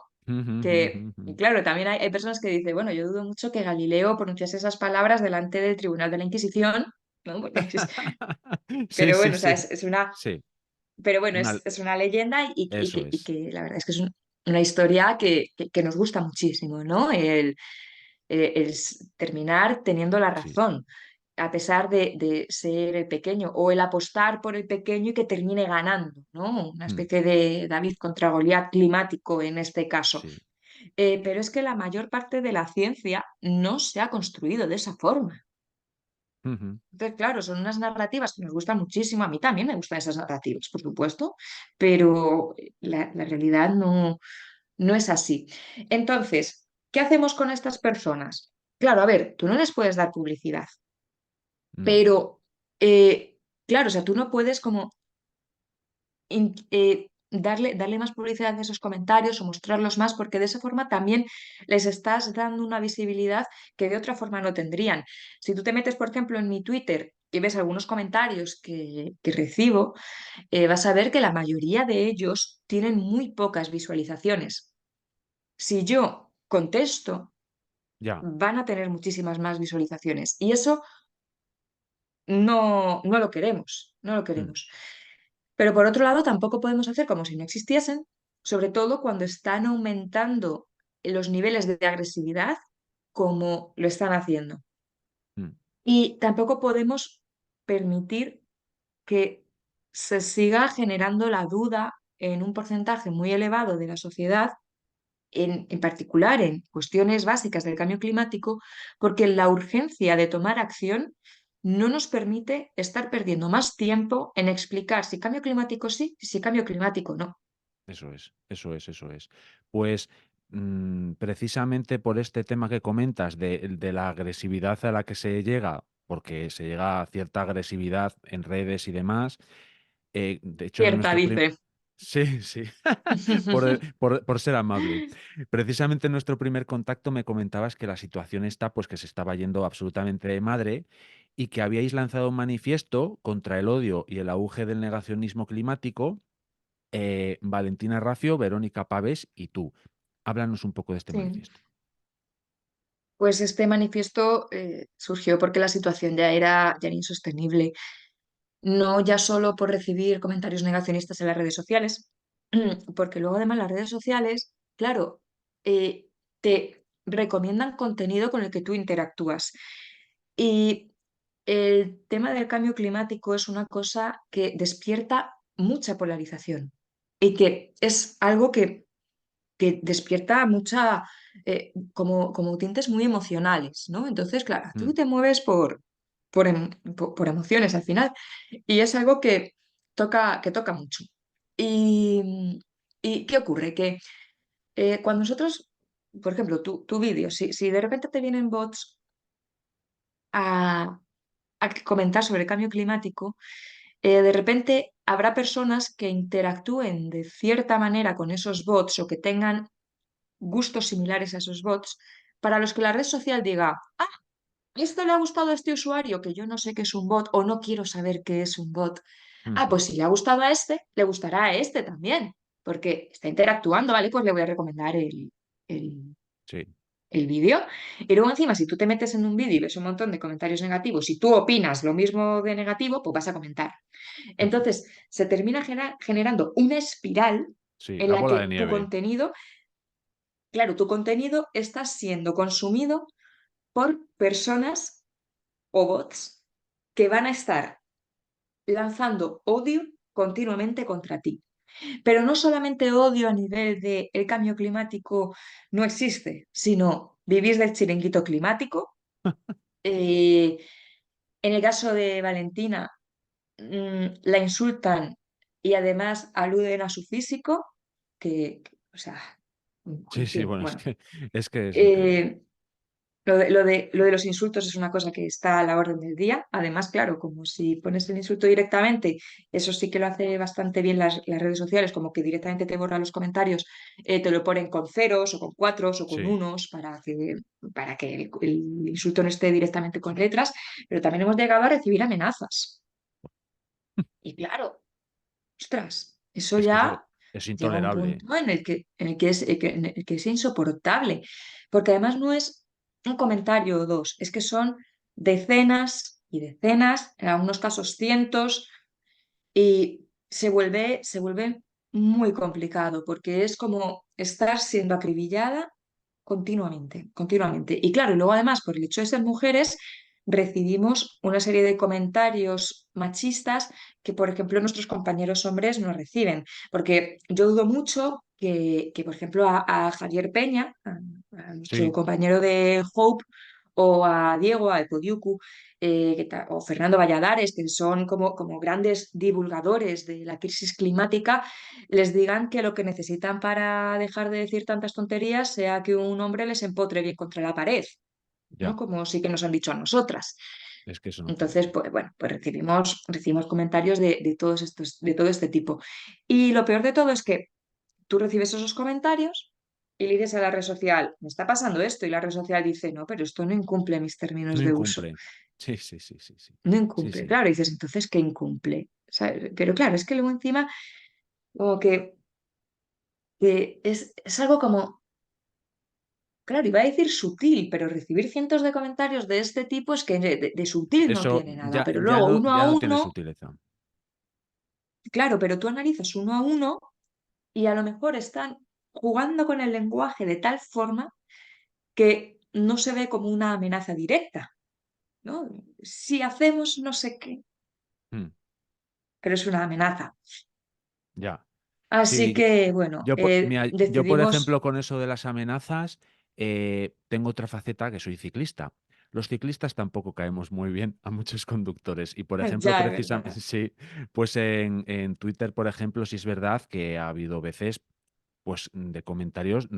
Y claro, también hay personas que dicen, bueno, yo dudo mucho que Galileo pronunciase esas palabras delante del Tribunal de la Inquisición, ¿no? Sí, Pero sí, bueno, o sea, sí. Sí, pero bueno, una, es una leyenda eso es. que la verdad es que es una historia que nos gusta muchísimo, ¿no? Terminar teniendo la Sí. razón, a pesar de ser el pequeño, o el apostar por el pequeño y que termine ganando, ¿no? Una Mm, especie de David contra Goliat climático en este caso. sí. Pero es que la mayor parte de la ciencia no se ha construido de esa forma. Ujú. Entonces, claro, son unas narrativas que nos gustan muchísimo. A mí también me gustan esas narrativas, por supuesto, pero la realidad no es así. Entonces, ¿qué hacemos con estas personas? Claro, a ver, tú no les puedes dar publicidad, No. pero claro, o sea, tú no puedes como darle más publicidad a esos comentarios o mostrarlos más, porque de esa forma también les estás dando una visibilidad que de otra forma no tendrían. Si tú te metes, por ejemplo, en mi Twitter y ves algunos comentarios que recibo, vas a ver que la mayoría de ellos tienen muy pocas visualizaciones. Si yo contesto, Ya. van a tener muchísimas más visualizaciones. Y eso no lo queremos, no lo Mm, queremos. Pero por otro lado, tampoco podemos hacer como si no existiesen, sobre todo cuando están aumentando los niveles de agresividad como lo están haciendo. mm. Y tampoco podemos permitir que se siga generando la duda en un porcentaje muy elevado de la sociedad, en particular en cuestiones básicas del cambio climático, porque la urgencia de tomar acción no nos permite estar perdiendo más tiempo en explicar si cambio climático sí y si cambio climático no. Eso es, eso es, eso es. Pues precisamente por este tema que comentas de la agresividad a la que se llega, porque se llega a cierta agresividad en redes y demás, de hecho en Cierta, nuestro dice. Sí, sí, por ser amable. Precisamente en nuestro primer contacto me comentabas que la situación está, pues que se estaba yendo absolutamente de madre y que habíais lanzado un manifiesto contra el odio y el auge del negacionismo climático, Valentina Racio, Verónica Pavés y tú. Háblanos un poco de este Sí. manifiesto. Pues este manifiesto surgió porque la situación ya era insostenible, no ya solo por recibir comentarios negacionistas en las redes sociales, porque luego además las redes sociales, claro, eh, te recomiendan contenido con el que tú interactúas. Y el tema del cambio climático es una cosa que despierta mucha polarización y que es algo que despierta mucha, como tintes muy emocionales, ¿no? Entonces, claro, tú Mm, te mueves por emociones al final y es algo que toca mucho. ¿Y, y qué ocurre? Que cuando nosotros, por ejemplo, tu vídeo, si de repente te vienen bots a, a comentar sobre el cambio climático, de repente habrá personas que interactúen de cierta manera con esos bots o que tengan gustos similares a esos bots, para los que la red social diga, ah, esto le ha gustado a este usuario, que yo no sé qué es un bot o no quiero saber qué es un bot. Ah, ujú. pues si le ha gustado a este, le gustará a este también, porque está interactuando, ¿vale? Pues le voy a recomendar el, Sí. el vídeo. Y luego encima, si tú te metes en un vídeo y ves un montón de comentarios negativos, si tú opinas lo mismo de negativo, pues vas a comentar. Ujú. Entonces, se termina generando una espiral Sí, en la la bola de que tu nieve. contenido, claro, tu contenido está siendo consumido por personas o bots que van a estar lanzando odio continuamente contra ti. Pero no solamente odio a nivel de el cambio climático no existe, sino vivís del chiringuito climático. Eh, en el caso de Valentina, la insultan y además aluden a su físico, o sea, Sí, en sí, fin, bueno, bueno. es que es increíble. Eh, lo de los insultos es una cosa que está a la orden del día. Además, claro, como si pones el insulto directamente, eso sí que lo hace bastante bien las redes sociales, como que directamente te borra los comentarios, te lo ponen con ceros o con cuatros o con Sí. unos para que el insulto no esté directamente con letras, pero también hemos llegado a recibir amenazas. Y claro, ostras, eso Es que eso ya es llega a un intolerable. punto en el que es insoportable, porque además no es un comentario o dos, es que son decenas y decenas, en algunos casos cientos, y se vuelve muy complicado, porque es como estar siendo acribillada continuamente, continuamente. Y claro, y luego además, por el hecho de ser mujeres, recibimos una serie de comentarios machistas que, por ejemplo, nuestros compañeros hombres no reciben. Porque yo dudo mucho que, por ejemplo, a Javier Peña, a nuestro Sí, compañero de Hope, o a Diego, a Ecodiucu, o Fernando Valladares, que son como grandes divulgadores de la crisis climática, les digan que lo que necesitan para dejar de decir tantas tonterías sea que un hombre les empotre bien contra la pared, ¿no? ya. Como sí que nos han dicho a nosotras. Es que eso no puede Entonces, ser. pues bueno, pues recibimos comentarios de todo este tipo. Y lo peor de todo es que tú recibes esos comentarios y le dices a la red social, me está pasando esto, y la red social dice, no, pero esto no incumple mis No términos de uso. incumple. Sí, sí, sí, sí, sí. No Sí, incumple. sí. Claro, y dices, entonces, ¿qué incumple? ¿Sabes? Pero claro, es que luego encima, como que es algo como, claro, iba a decir sutil, pero recibir cientos de comentarios de este tipo es que de sutil no Eso tiene nada, ya, pero luego uno a ya no tiene uno, sutileza. claro, pero tú analizas uno a uno y a lo mejor están jugando con el lenguaje de tal forma que no se ve como una amenaza directa, ¿no? Si hacemos no sé qué, Mm, pero es una amenaza. ya. Así Sí, que, bueno, mira, yo, por decidimos, ejemplo, con eso de las amenazas, tengo otra faceta que soy ciclista. Los ciclistas tampoco caemos muy bien a muchos conductores. Y, por ejemplo, ya es precisamente, verdad, sí, pues en Twitter, por ejemplo, sí es verdad que ha habido veces, pues, de comentarios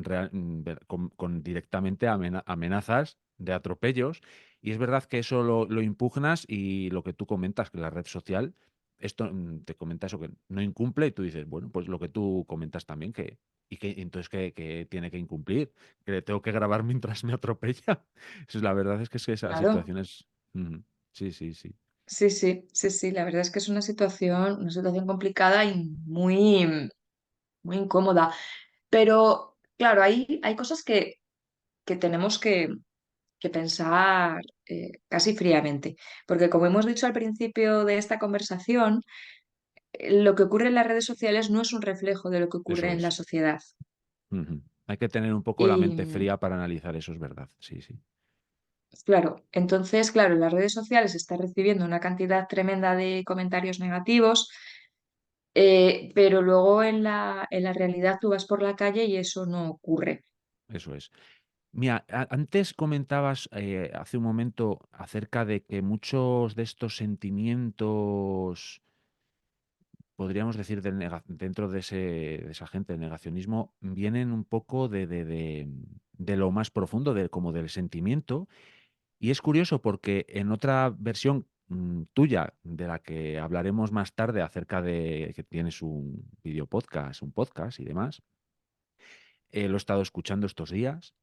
con directamente amenazas de atropellos. Y es verdad que eso lo impugnas y lo que tú comentas, que la red social esto te comenta eso que no incumple y tú dices, bueno, pues lo que tú comentas también, que entonces que tiene que incumplir, que le tengo que grabar mientras me atropella. La verdad es que esa claro. situación es... Ujú. Sí, sí, sí, Sí, sí, sí, sí, la verdad es que es una situación complicada y muy, muy incómoda. Pero, claro, hay cosas que tenemos que pensar casi fríamente. Porque como hemos dicho al principio de esta conversación, lo que ocurre en las redes sociales no es un reflejo de lo que ocurre eso en la es. sociedad. Ujú. Hay que tener un poco la mente Y fría para analizar eso, es verdad. Sí, sí, claro, entonces, claro, en las redes sociales se está recibiendo una cantidad tremenda de comentarios negativos, pero luego en la realidad tú vas por la calle y eso no ocurre. eso es. Mira, antes comentabas hace un momento acerca de que muchos de estos sentimientos podríamos decir, dentro de esa gente, del negacionismo, vienen un poco de lo más profundo, como del sentimiento. Y es curioso porque en otra versión tuya, de la que hablaremos más tarde, acerca de que tienes un video podcast, un podcast y demás, lo he estado escuchando estos días.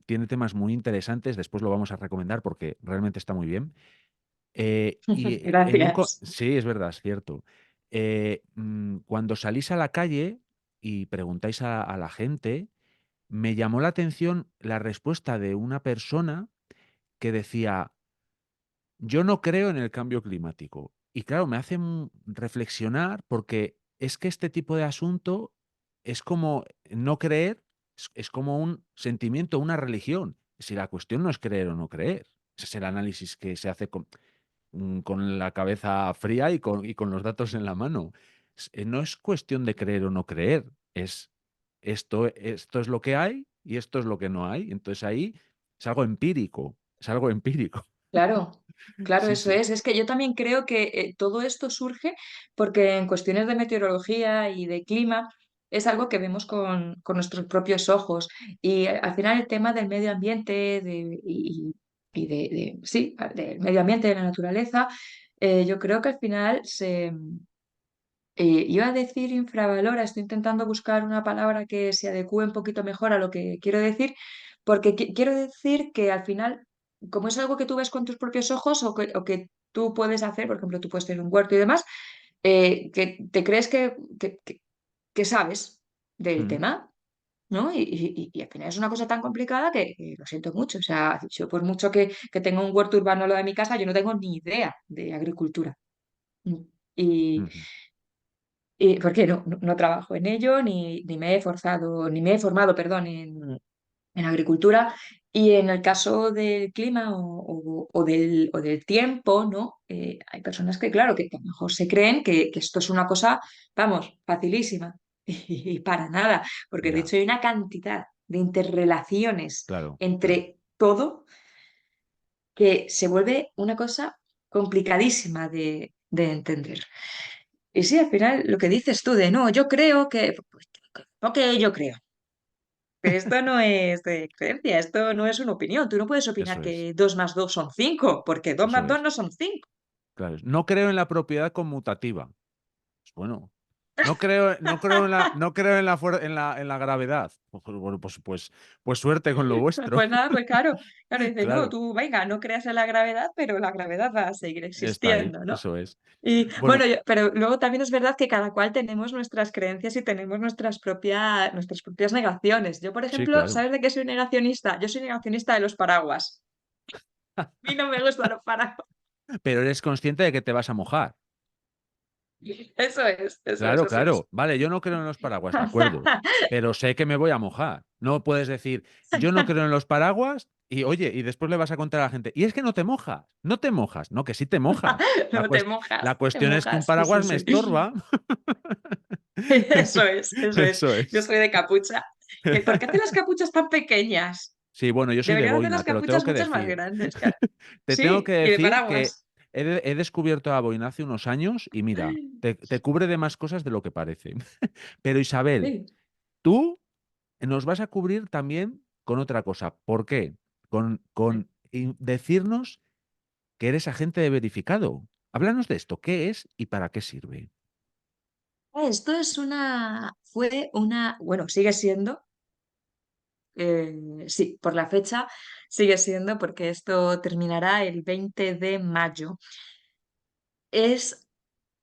Tiene temas muy interesantes, después lo vamos a recomendar porque realmente está muy bien. Gracias. Sí, es verdad, es cierto. Cuando salís a la calle y preguntáis a la gente, me llamó la atención la respuesta de una persona que decía, yo no creo en el cambio climático. Y claro, me hace reflexionar porque es que este tipo de asunto es como no creer, es como un sentimiento, una religión. Si la cuestión no es creer o no creer, ese es el análisis que se hace con la cabeza fría y con los datos en la mano. No es cuestión de creer o no creer, es esto es lo que hay y esto es lo que no hay. Entonces ahí es algo empírico, es algo empírico. Claro, claro, Sí, eso sí, es. Es que yo también creo que todo esto surge porque en cuestiones de meteorología y de clima es algo que vemos con nuestros propios ojos. Y al final el tema del medio ambiente y sí, del medio ambiente, de la naturaleza, yo creo que al final iba a decir infravalora, estoy intentando buscar una palabra que se adecue un poquito mejor a lo que quiero decir, porque quiero decir que al final, como es algo que tú ves con tus propios ojos o que tú puedes hacer, por ejemplo, tú puedes tener un huerto y demás, que te crees que sabes del mm, tema, ¿no? Y al final es una cosa tan complicada que lo siento mucho. O sea, yo por mucho que tenga un huerto urbano al lado de mi casa, yo no tengo ni idea de agricultura. Mm. Y, ujú, porque no trabajo en ello, ni me he forzado, ni me he formado, perdón, en agricultura. Y en el caso del clima o del tiempo, ¿no? Hay personas que, claro, que a lo mejor se creen que esto es una cosa, vamos, facilísima. Y para nada, porque de ya, hecho hay una cantidad de interrelaciones claro, claro. entre todo que se vuelve una cosa complicadísima de entender. Y sí, al final lo que dices tú de no, yo creo que, pues, ok, yo creo. Pero esto no es de creencia, esto no es una opinión. Tú no puedes opinar Eso es, que 2 más 2 son 5, porque 2 eso más 2 es. no son 5. Claro. No creo en la propiedad conmutativa. Pues bueno, no creo en en la gravedad. Bueno, pues suerte con lo vuestro. Pues nada, pues claro, claro, dice, no, Claro, tú venga, no creas en la gravedad, pero la gravedad va a seguir está ahí, existiendo, ¿no? eso es. Y Bueno, bueno, pero luego también es verdad que cada cual tenemos nuestras creencias y tenemos nuestras propias negaciones. Yo, por sí, ejemplo, claro. ¿sabes de qué soy negacionista? Yo soy negacionista de los paraguas. A mí no me gustan los paraguas. Pero eres consciente de que te vas a mojar. Eso es, eso es, Claro, eso es. claro. Vale, yo no creo en los paraguas, de acuerdo. Pero sé que me voy a mojar. No puedes decir, yo no creo en los paraguas y oye, y después le vas a contar a la gente, y es que no te mojas, no te mojas. No, que sí te mojas. No te La mojas, te cuestión es que un mojas. Sí, paraguas me sí. estorba. Eso es, eso es. Eso Yo es. soy de capucha. ¿Por qué hacen las capuchas tan pequeñas? Sí, bueno, yo soy de Deberían hacer las boina, te lo tengo capuchas que muchas más decir. grandes, cara. Te tengo que Sí, y de decir que paraguas. he descubierto la boina hace unos años y mira, te cubre de más cosas de lo que parece. Pero Isabel, Sí. tú nos vas a cubrir también con otra cosa. ¿Por qué? Decirnos que eres agente de verificado. Háblanos de esto. ¿Qué es y para qué sirve? Esto fue una, bueno, sigue siendo, sí, por la fecha sigue siendo, porque esto terminará el 20 de mayo. Es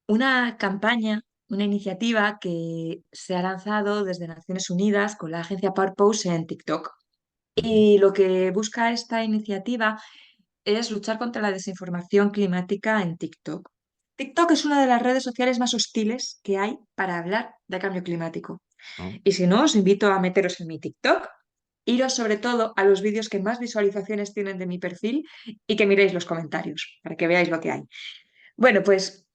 una campaña, una iniciativa que se ha lanzado desde Naciones Unidas con la agencia Purpose en TikTok. Ujú. Y lo que busca esta iniciativa es luchar contra la desinformación climática en TikTok. TikTok es una de las redes sociales más hostiles que hay para hablar de cambio climático. ¿No? Y si no, os invito a meteros en mi TikTok, iros sobre todo a los vídeos que más visualizaciones tienen de mi perfil y que miréis los comentarios para que veáis lo que hay. Bueno, pues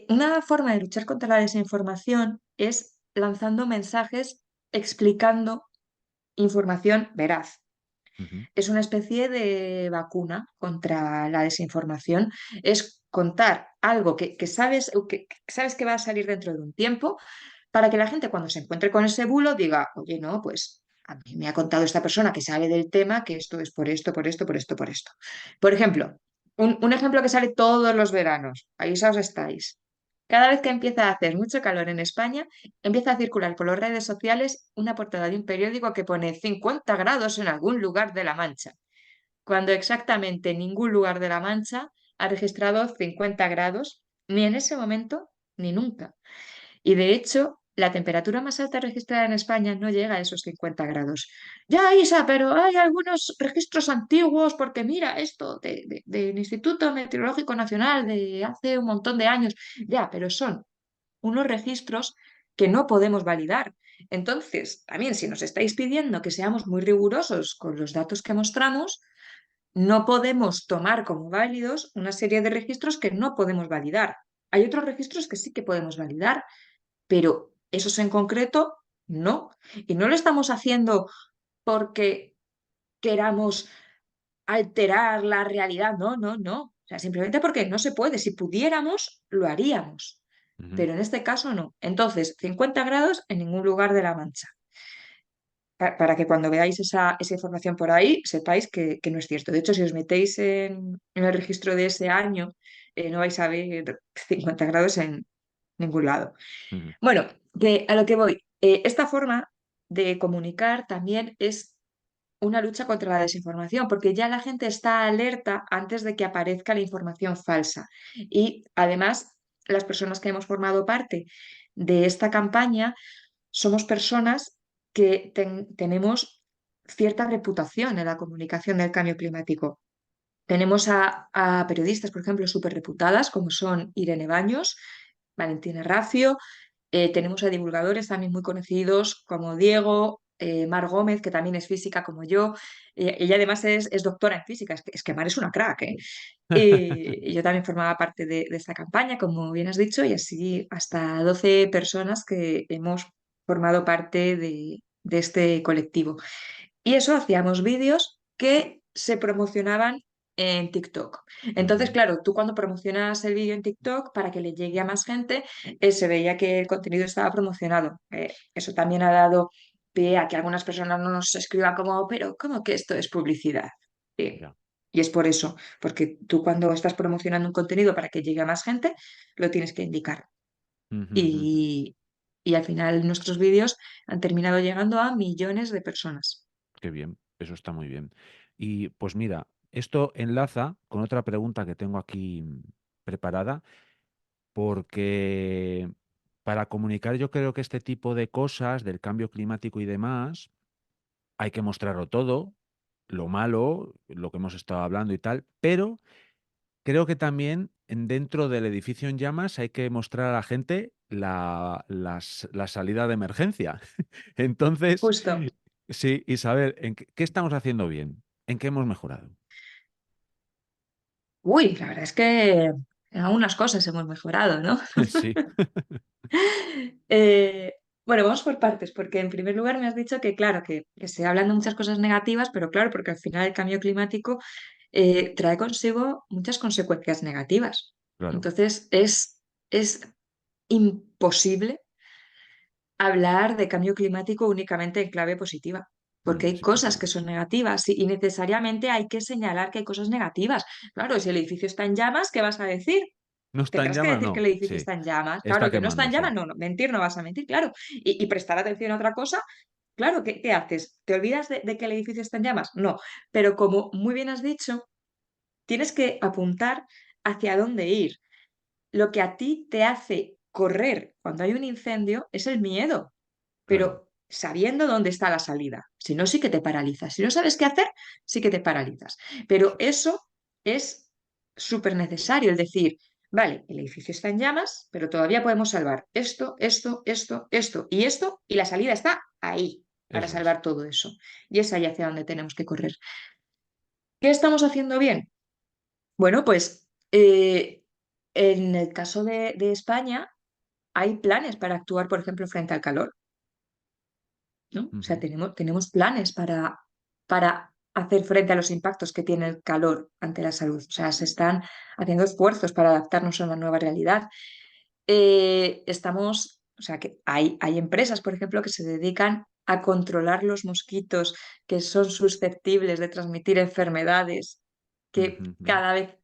una forma de luchar contra la desinformación es lanzando mensajes explicando información veraz. Ujú, Es una especie de vacuna contra la desinformación. Es contar algo que sabes que va a salir dentro de un tiempo para que la gente cuando se encuentre con ese bulo diga, oye, no, pues a mí me ha contado esta persona que sabe del tema que esto es por esto, por esto, por esto, por esto. Por ejemplo, un ejemplo que sale todos los veranos, ahí os estáis. Cada vez que empieza a hacer mucho calor en España, empieza a circular por las redes sociales una portada de un periódico que pone 50 grados en algún lugar de La Mancha, cuando exactamente ningún lugar de La Mancha ha registrado 50 grados, ni en ese momento ni nunca. Y de hecho, la temperatura más alta registrada en España no llega a esos 50 grados. Ya, Isa, pero hay algunos registros antiguos, porque mira, esto del Instituto Meteorológico Nacional de hace un montón de años. Ya, pero son unos registros que no podemos validar. Entonces, también si nos estáis pidiendo que seamos muy rigurosos con los datos que mostramos, no podemos tomar como válidos una serie de registros que no podemos validar. Hay otros registros que sí que podemos validar, pero esos en concreto no. Y no lo estamos haciendo porque queramos alterar la realidad, no, no, no. O sea, simplemente porque no se puede. Si pudiéramos, lo haríamos. ujú, Pero en este caso no. Entonces, 50 grados en ningún lugar de la Mancha. Para que cuando veáis esa información por ahí, sepáis que no es cierto. De hecho, si os metéis en el registro de ese año, no vais a ver 50 grados en ningún lado. ujú, Bueno, a lo que voy. Esta forma de comunicar también es una lucha contra la desinformación, porque ya la gente está alerta antes de que aparezca la información falsa. Y además, las personas que hemos formado parte de esta campaña somos personas que tenemos cierta reputación en la comunicación del cambio climático. Tenemos a periodistas, por ejemplo, súper reputadas, como son Irene Baños, Valentina Raffio. Tenemos a divulgadores también muy conocidos como Diego, Mar Gómez, que también es física como yo. Ella además es doctora en física, es que Mar es una crack, ¿eh? Y yo también formaba parte de esta campaña, como bien has dicho, y así hasta 12 personas que hemos formado parte de este colectivo. Y eso hacíamos vídeos que se promocionaban en TikTok. Entonces, ujú. claro, tú cuando promocionas el vídeo en TikTok para que le llegue a más gente, se veía que el contenido estaba promocionado. Eso también ha dado pie a que algunas personas no nos escriban como, pero ¿cómo que esto es publicidad? Sí. Ya. Y es por eso, porque tú cuando estás promocionando un contenido para que llegue a más gente, lo tienes que indicar. Ujú, ujú. Y, y al final nuestros vídeos han terminado llegando a millones de personas. Qué bien, eso está muy bien. Y pues mira, esto enlaza con otra pregunta que tengo aquí preparada, porque para comunicar yo creo que este tipo de cosas del cambio climático y demás, hay que mostrarlo todo, lo malo, lo que hemos estado hablando y tal, pero creo que también dentro del edificio en llamas hay que mostrar a la gente la salida de emergencia. Entonces, Justo. sí, y saber qué estamos haciendo bien, en qué hemos mejorado. Uy, la verdad es que en algunas cosas hemos mejorado, ¿no? Sí, Eh, bueno, vamos por partes, porque en primer lugar me has dicho que, claro, que se hablan de muchas cosas negativas, pero claro, porque al final el cambio climático trae consigo muchas consecuencias negativas. claro. Entonces, es imposible hablar de cambio climático únicamente en clave positiva, porque hay Es cosas que imposible. son negativas y necesariamente hay que señalar que hay cosas negativas. Claro, si el edificio está en llamas, ¿qué vas a decir? ¿No está en Tendrás que llamas? decir que No, el edificio sí, está en llamas. está Claro, que no está quemando, en sí. llamas, no, no, mentir no vas a mentir, claro. Y prestar atención a otra cosa, claro, ¿qué haces? ¿Te olvidas de que el edificio está en llamas? No, pero como muy bien has dicho, tienes que apuntar hacia dónde ir. Lo que a ti te hace correr cuando hay un incendio es el miedo, Claro, pero sabiendo dónde está la salida. Si no, sí que te paralizas. Si no sabes qué hacer, sí que te paralizas. Pero eso es. eso es súper necesario, el decir, vale, el edificio está en llamas, pero todavía podemos salvar esto, esto, esto, esto, y la salida está ahí para Eso es. salvar todo eso. Y es ahí hacia donde tenemos que correr. ¿Qué estamos haciendo bien? Bueno, pues en el caso de España hay planes para actuar, por ejemplo, frente al calor. ¿No? O sea, Ujú, tenemos planes para hacer frente a los impactos que tiene el calor ante la salud. O sea, se están haciendo esfuerzos para adaptarnos a una nueva realidad. O sea, que hay empresas, por ejemplo, que se dedican a controlar los mosquitos que son susceptibles de transmitir enfermedades que ujú, ujú, cada vez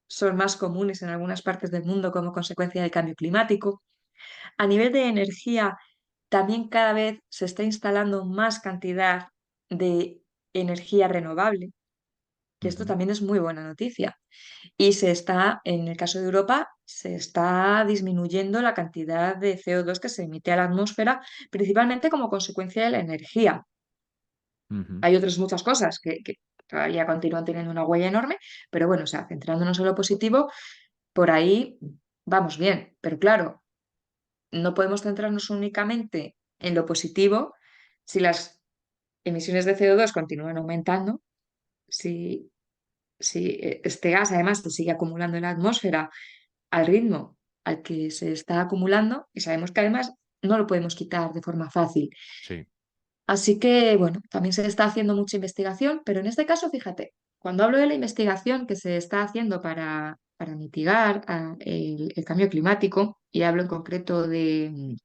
son más comunes en algunas partes del mundo como consecuencia del cambio climático. A nivel de energía, también cada vez se está instalando más cantidad de energía renovable, que esto ujú. también es muy buena noticia. Y en el caso de Europa, se está disminuyendo la cantidad de CO2 que se emite a la atmósfera, principalmente como consecuencia de la energía. Ujú. Hay otras muchas cosas que todavía continúan teniendo una huella enorme, pero bueno, o sea, centrándonos en lo positivo, por ahí vamos bien. Pero claro, no podemos centrarnos únicamente en lo positivo si las emisiones de CO2 continúan aumentando, si, si este gas además se sigue acumulando en la atmósfera al ritmo al que se está acumulando, y sabemos que además no lo podemos quitar de forma fácil. Sí. Así que, bueno, también se está haciendo mucha investigación, pero en este caso, fíjate, cuando hablo de la investigación que se está haciendo para mitigar el cambio climático, y hablo en concreto de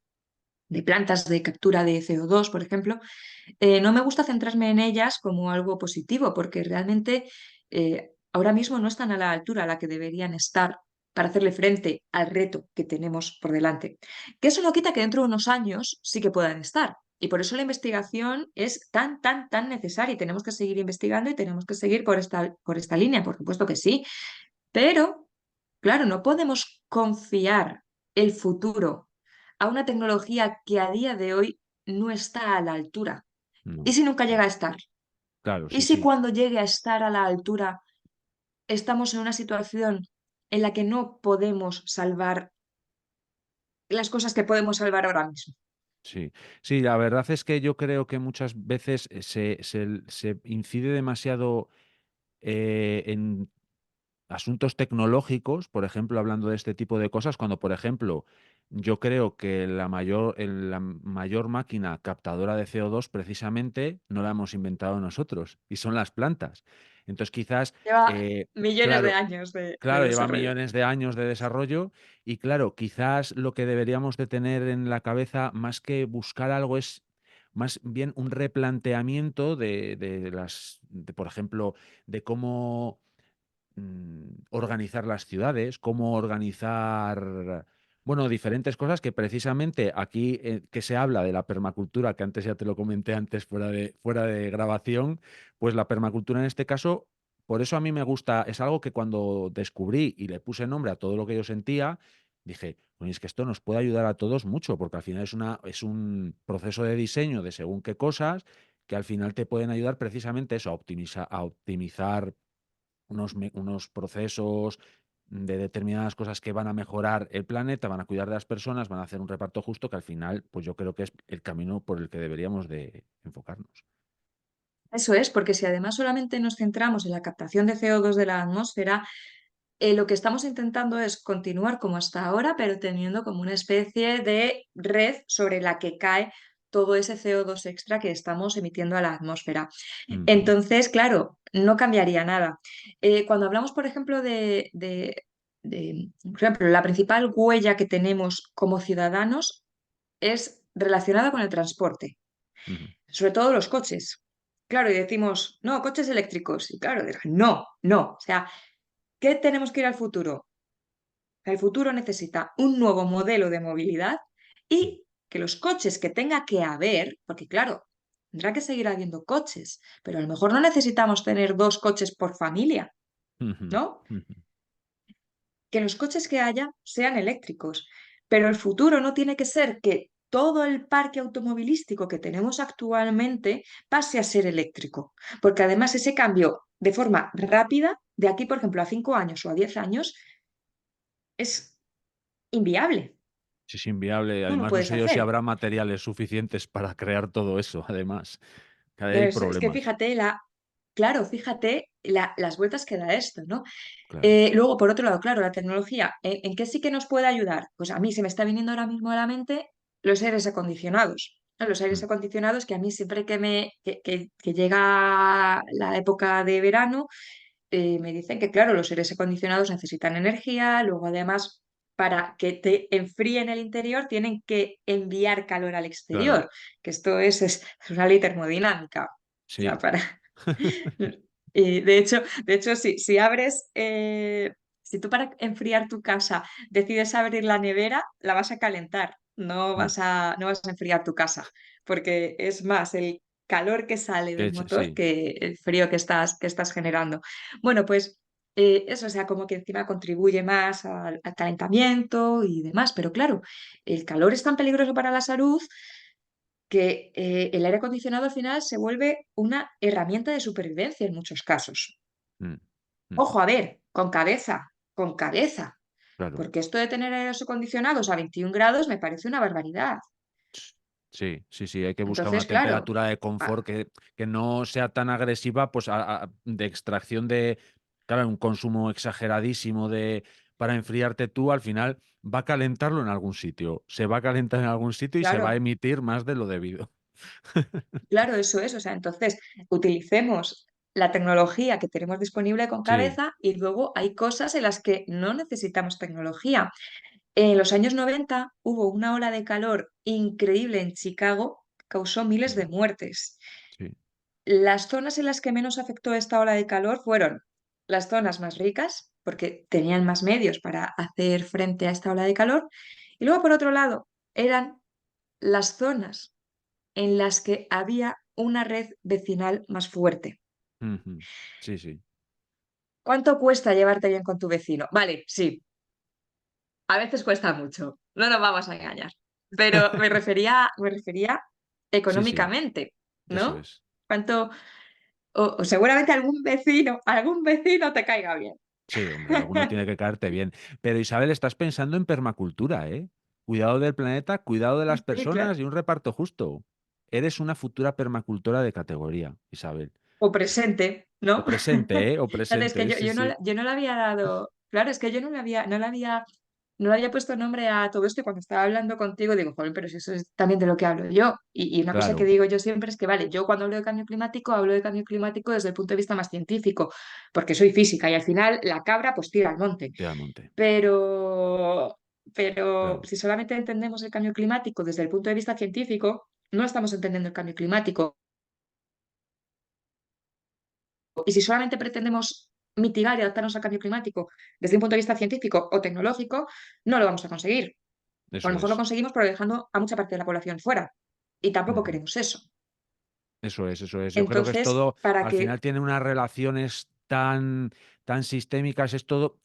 plantas de captura de CO2, por ejemplo, no me gusta centrarme en ellas como algo positivo, porque realmente ahora mismo no están a la altura a la que deberían estar para hacerle frente al reto que tenemos por delante. Que eso no quita que dentro de unos años sí que puedan estar. Y por eso la investigación es tan, tan, tan necesaria y tenemos que seguir investigando y tenemos que seguir por esta línea, por supuesto que sí. Pero, claro, no podemos confiar el futuro a una tecnología que a día de hoy no está a la altura. ¿Y No. si nunca llega a estar? Claro, ¿Y sí, si sí. cuando llegue a estar a la altura estamos en una situación en la que no podemos salvar las cosas que podemos salvar ahora mismo? Sí, sí, la verdad es que yo creo que muchas veces se incide demasiado en asuntos tecnológicos, por ejemplo, hablando de este tipo de cosas, cuando, por ejemplo, yo creo que la mayor máquina captadora de CO2 precisamente no la hemos inventado nosotros, y son las plantas. Entonces, quizás, Lleva millones de claro, años de claro, lleva desarrollo. millones de años de desarrollo y claro, quizás lo que deberíamos de tener en la cabeza, más que buscar algo, es más bien un replanteamiento por ejemplo, de cómo organizar las ciudades, cómo organizar, bueno, diferentes cosas que precisamente aquí que se habla de la permacultura, que antes ya te lo comenté antes fuera de grabación, pues la permacultura en este caso, por eso a mí me gusta, es algo que cuando descubrí y le puse nombre a todo lo que yo sentía, dije, "Oye, es que esto nos puede ayudar a todos mucho, porque al final es un proceso de diseño de según qué cosas que al final te pueden ayudar precisamente eso, a optimizar unos procesos de determinadas cosas que van a mejorar el planeta, van a cuidar de las personas, van a hacer un reparto justo que al final, pues yo creo que es el camino por el que deberíamos de enfocarnos. Eso es, porque si además solamente nos centramos en la captación de CO2 de la atmósfera, lo que estamos intentando es continuar como hasta ahora, pero teniendo como una especie de red sobre la que cae todo ese CO2 extra que estamos emitiendo a la atmósfera. Ujú, Entonces, claro, no cambiaría nada. Cuando hablamos, por ejemplo, por ejemplo, la principal huella que tenemos como ciudadanos es relacionada con el transporte, ujú. sobre todo los coches. Claro, y decimos, no, coches eléctricos. Y claro, dirán, no, no. O sea, ¿qué tenemos que ir al futuro? El futuro necesita un nuevo modelo de movilidad y que los coches que tenga que haber, porque claro, tendrá que seguir habiendo coches, pero a lo mejor no necesitamos tener dos coches por familia, Ujú, ¿no? ujú. Que los coches que haya sean eléctricos, pero el futuro no tiene que ser que todo el parque automovilístico que tenemos actualmente pase a ser eléctrico, porque además ese cambio de forma rápida, de aquí, por ejemplo, a 5 años o a 10 años, es inviable. Sí, es inviable. No lo Además, no puedes sé yo si hacer. habrá materiales suficientes para crear todo eso, además. Que ahí hay Es que problemas, fíjate, claro, fíjate las vueltas que da esto, ¿no? claro. Luego, por otro lado, claro, la tecnología, ¿en qué sí que nos puede ayudar? Pues a mí se me está viniendo ahora mismo a la mente los aires acondicionados, ¿no? Los aires Mm, acondicionados que a mí siempre que llega la época de verano, me dicen que, claro, los aires acondicionados necesitan energía, luego además, para que te enfríen el interior, tienen que enviar calor al claro, exterior, que esto es una ley termodinámica. O sea, sí. Y de hecho si abres, si tú para enfriar tu casa decides abrir la nevera, la vas a calentar, Mm. no vas a enfriar tu casa, porque es más el calor que sale del motor Sí. que el frío que estás generando. Bueno, pues eso, o sea, como que encima contribuye más al calentamiento y demás, pero claro, el calor es tan peligroso para la salud que el aire acondicionado al final se vuelve una herramienta de supervivencia en muchos casos. Mm, ujú. Ojo, a ver, con cabeza, Claro. porque esto de tener aires acondicionados a 21 grados me parece una barbaridad. Sí, sí, sí, hay que buscar una Entonces, claro, temperatura de ah, confort que no sea tan agresiva, pues, de extracción de, claro, un consumo exageradísimo para enfriarte tú, al final va a calentarlo en algún sitio, se va a calentar en algún sitio y se va a claro, emitir más de lo debido. claro, eso es. O sea, entonces, utilicemos la tecnología que tenemos disponible con Sí, cabeza y luego hay cosas en las que no necesitamos tecnología. En los años 90 hubo una ola de calor increíble en Chicago, causó miles de mm, muertes. sí, Las zonas en las que menos afectó esta ola de calor fueron las zonas más ricas, porque tenían más medios para hacer frente a esta ola de calor, y luego por otro lado eran las zonas en las que había una red vecinal más fuerte. ujú, sí, sí, ¿Cuánto cuesta llevarte bien con tu vecino? Vale, sí, a veces cuesta mucho, no nos vamos a engañar, pero me refería sí, sí, económicamente, eso ¿no? es. ¿Cuánto? O seguramente algún vecino te caiga bien. Sí, hombre, alguno tiene que caerte bien. Pero Isabel, estás pensando en permacultura, ¿eh? Cuidado del planeta, cuidado de las Sí, claro. personas y un reparto justo. Eres una futura permacultora de categoría, Isabel. O presente, O ¿no? presente, ¿eh? O Entonces, que presente, sí, sí. yo no le había dado, claro, es que yo no le había puesto nombre a todo esto y cuando estaba hablando contigo digo, joder, pero si eso es también de lo que hablo yo. Y una cosa que Claro, digo yo siempre es que, vale, yo cuando hablo de cambio climático, hablo de cambio climático desde el punto de vista más científico, porque soy física y al final la cabra pues tira al monte. te da monte. Pero, pero Claro. si solamente entendemos el cambio climático desde el punto de vista científico, no estamos entendiendo el cambio climático. Y si solamente pretendemos mitigar y adaptarnos al cambio climático desde un punto de vista científico o tecnológico, no lo vamos a conseguir. O a lo Eso mejor lo es. conseguimos, pero dejando a mucha parte de la población fuera. Y tampoco Ujú. queremos eso. Eso es, eso es. Yo creo que es Entonces, todo, para al que, final tiene unas relaciones tan sistémicas, es todo,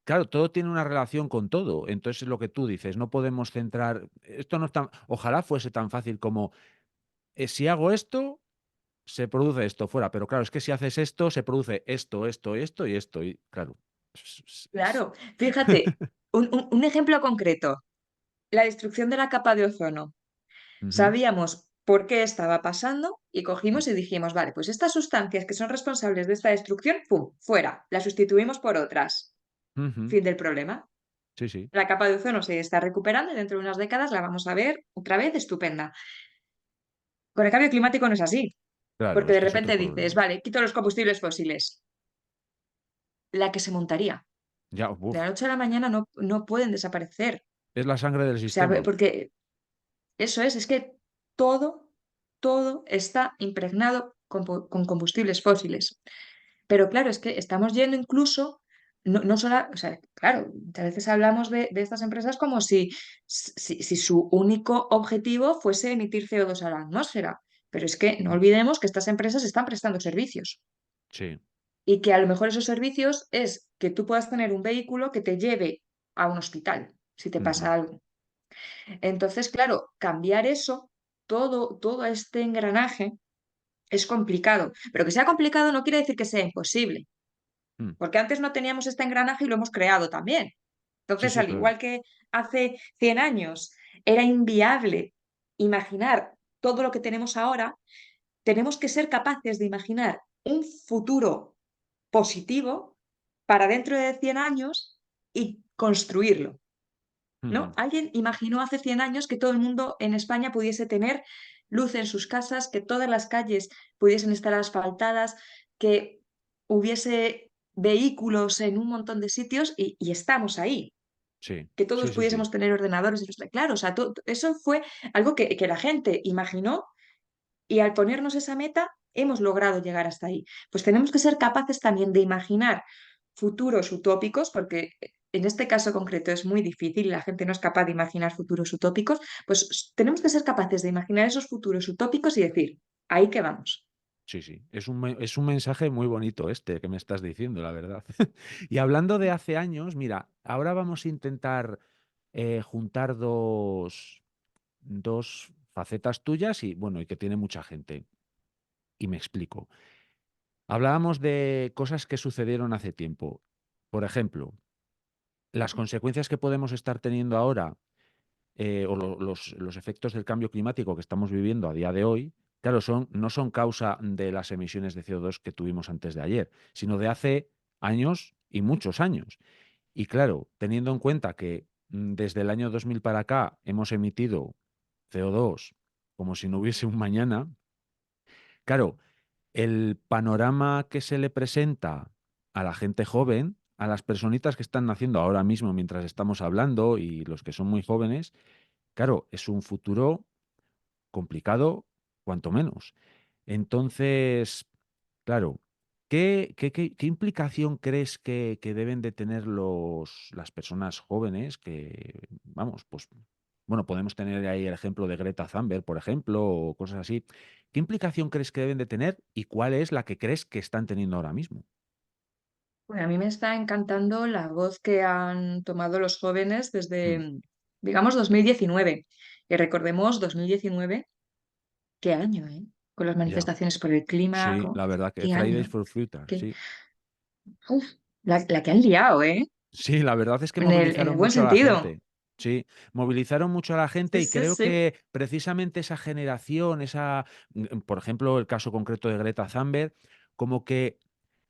claro, todo tiene una relación con todo. Entonces, es lo que tú dices, no podemos centrar, esto no es tan, ojalá fuese tan fácil como, si hago esto, se produce esto fuera, pero claro, es que si haces esto, se produce esto, y esto, y claro. claro, fíjate, un ejemplo concreto, la destrucción de la capa de ozono. Ujú, Sabíamos por qué estaba pasando y mm, cogimos y dijimos, vale, pues estas sustancias que son responsables de esta destrucción, ¡pum!, fuera, las sustituimos por otras. ujú. Fin del problema. Sí, sí, La capa de ozono se está recuperando y dentro de unas décadas la vamos a ver otra vez estupenda. Con el cambio climático no es así, claro, porque es de que es otro repente dices, problema. vale, quito los combustibles fósiles. La que se montaría. Ya, De la uf, noche a la mañana no pueden desaparecer. es la sangre del O sea, sistema. porque eso es que todo está impregnado con combustibles fósiles. Pero claro, es que estamos yendo incluso, no solo, o sea, claro, a veces hablamos de estas empresas como si su único objetivo fuese emitir CO2 a la atmósfera. Pero es que no Mm, olvidemos que estas empresas están prestando servicios sí. y que a lo mejor esos servicios es que tú puedas tener un vehículo que te lleve a un hospital si te Ujú, pasa algo. Entonces, claro, cambiar eso, todo este engranaje es complicado. Pero que sea complicado no quiere decir que sea imposible, mm. porque antes no teníamos este engranaje y lo hemos creado también. Sí, Entonces, sí, al claro. igual que hace 100 años era inviable imaginar todo lo que tenemos ahora, tenemos que ser capaces de imaginar un futuro positivo para dentro de 100 años y construirlo. ¿No? Ujú, Alguien imaginó hace 100 años que todo el mundo en España pudiese tener luz en sus casas, que todas las calles pudiesen estar asfaltadas, que hubiese vehículos en un montón de sitios y estamos ahí, sí, que todos sí, sí, sí. pudiésemos tener ordenadores. Claro, o sea, eso fue algo que la gente imaginó y al ponernos esa meta hemos logrado llegar hasta ahí. Pues tenemos que ser capaces también de imaginar futuros utópicos, porque en este caso concreto es muy difícil y la gente no es capaz de imaginar futuros utópicos, pues tenemos que ser capaces de imaginar esos futuros utópicos y decir, ahí que vamos. Sí, sí. Es un mensaje muy bonito este que me estás diciendo, la verdad. Y hablando de hace años, mira, ahora vamos a intentar juntar dos facetas tuyas y bueno, y que tiene mucha gente. Y me explico. Hablábamos de cosas que sucedieron hace tiempo. Por ejemplo, las consecuencias que podemos estar teniendo ahora, o los efectos del cambio climático que estamos viviendo a día de hoy, claro, no son causa de las emisiones de CO2 que tuvimos antes de ayer, sino de hace años y muchos años. Y claro, teniendo en cuenta que desde el año 2000 para acá hemos emitido CO2 como si no hubiese un mañana, claro, el panorama que se le presenta a la gente joven, a las personitas que están naciendo ahora mismo mientras estamos hablando y los que son muy jóvenes, claro, es un futuro complicado, cuanto menos. Entonces, claro, ¿qué implicación crees que deben de tener las personas jóvenes que, vamos, pues, bueno, podemos tener ahí el ejemplo de Greta Thunberg, por ejemplo, o cosas así. ¿Qué implicación crees que deben de tener y cuál es la que crees que están teniendo ahora mismo? Bueno, a mí me está encantando la voz que han tomado los jóvenes Mm, desde, digamos, 2019. Y recordemos 2019, qué año, ¿eh? Con las ya, manifestaciones por el clima, sí, la verdad que qué Fridays año. for Future, Qué, sí. uf, la que han liado, ¿eh? Sí, la verdad es que En el movilizaron buen mucho a la sentido. gente. Sí, movilizaron mucho a la gente Sí, y sí, creo sí. que precisamente esa generación, por ejemplo, el caso concreto de Greta Thunberg, como que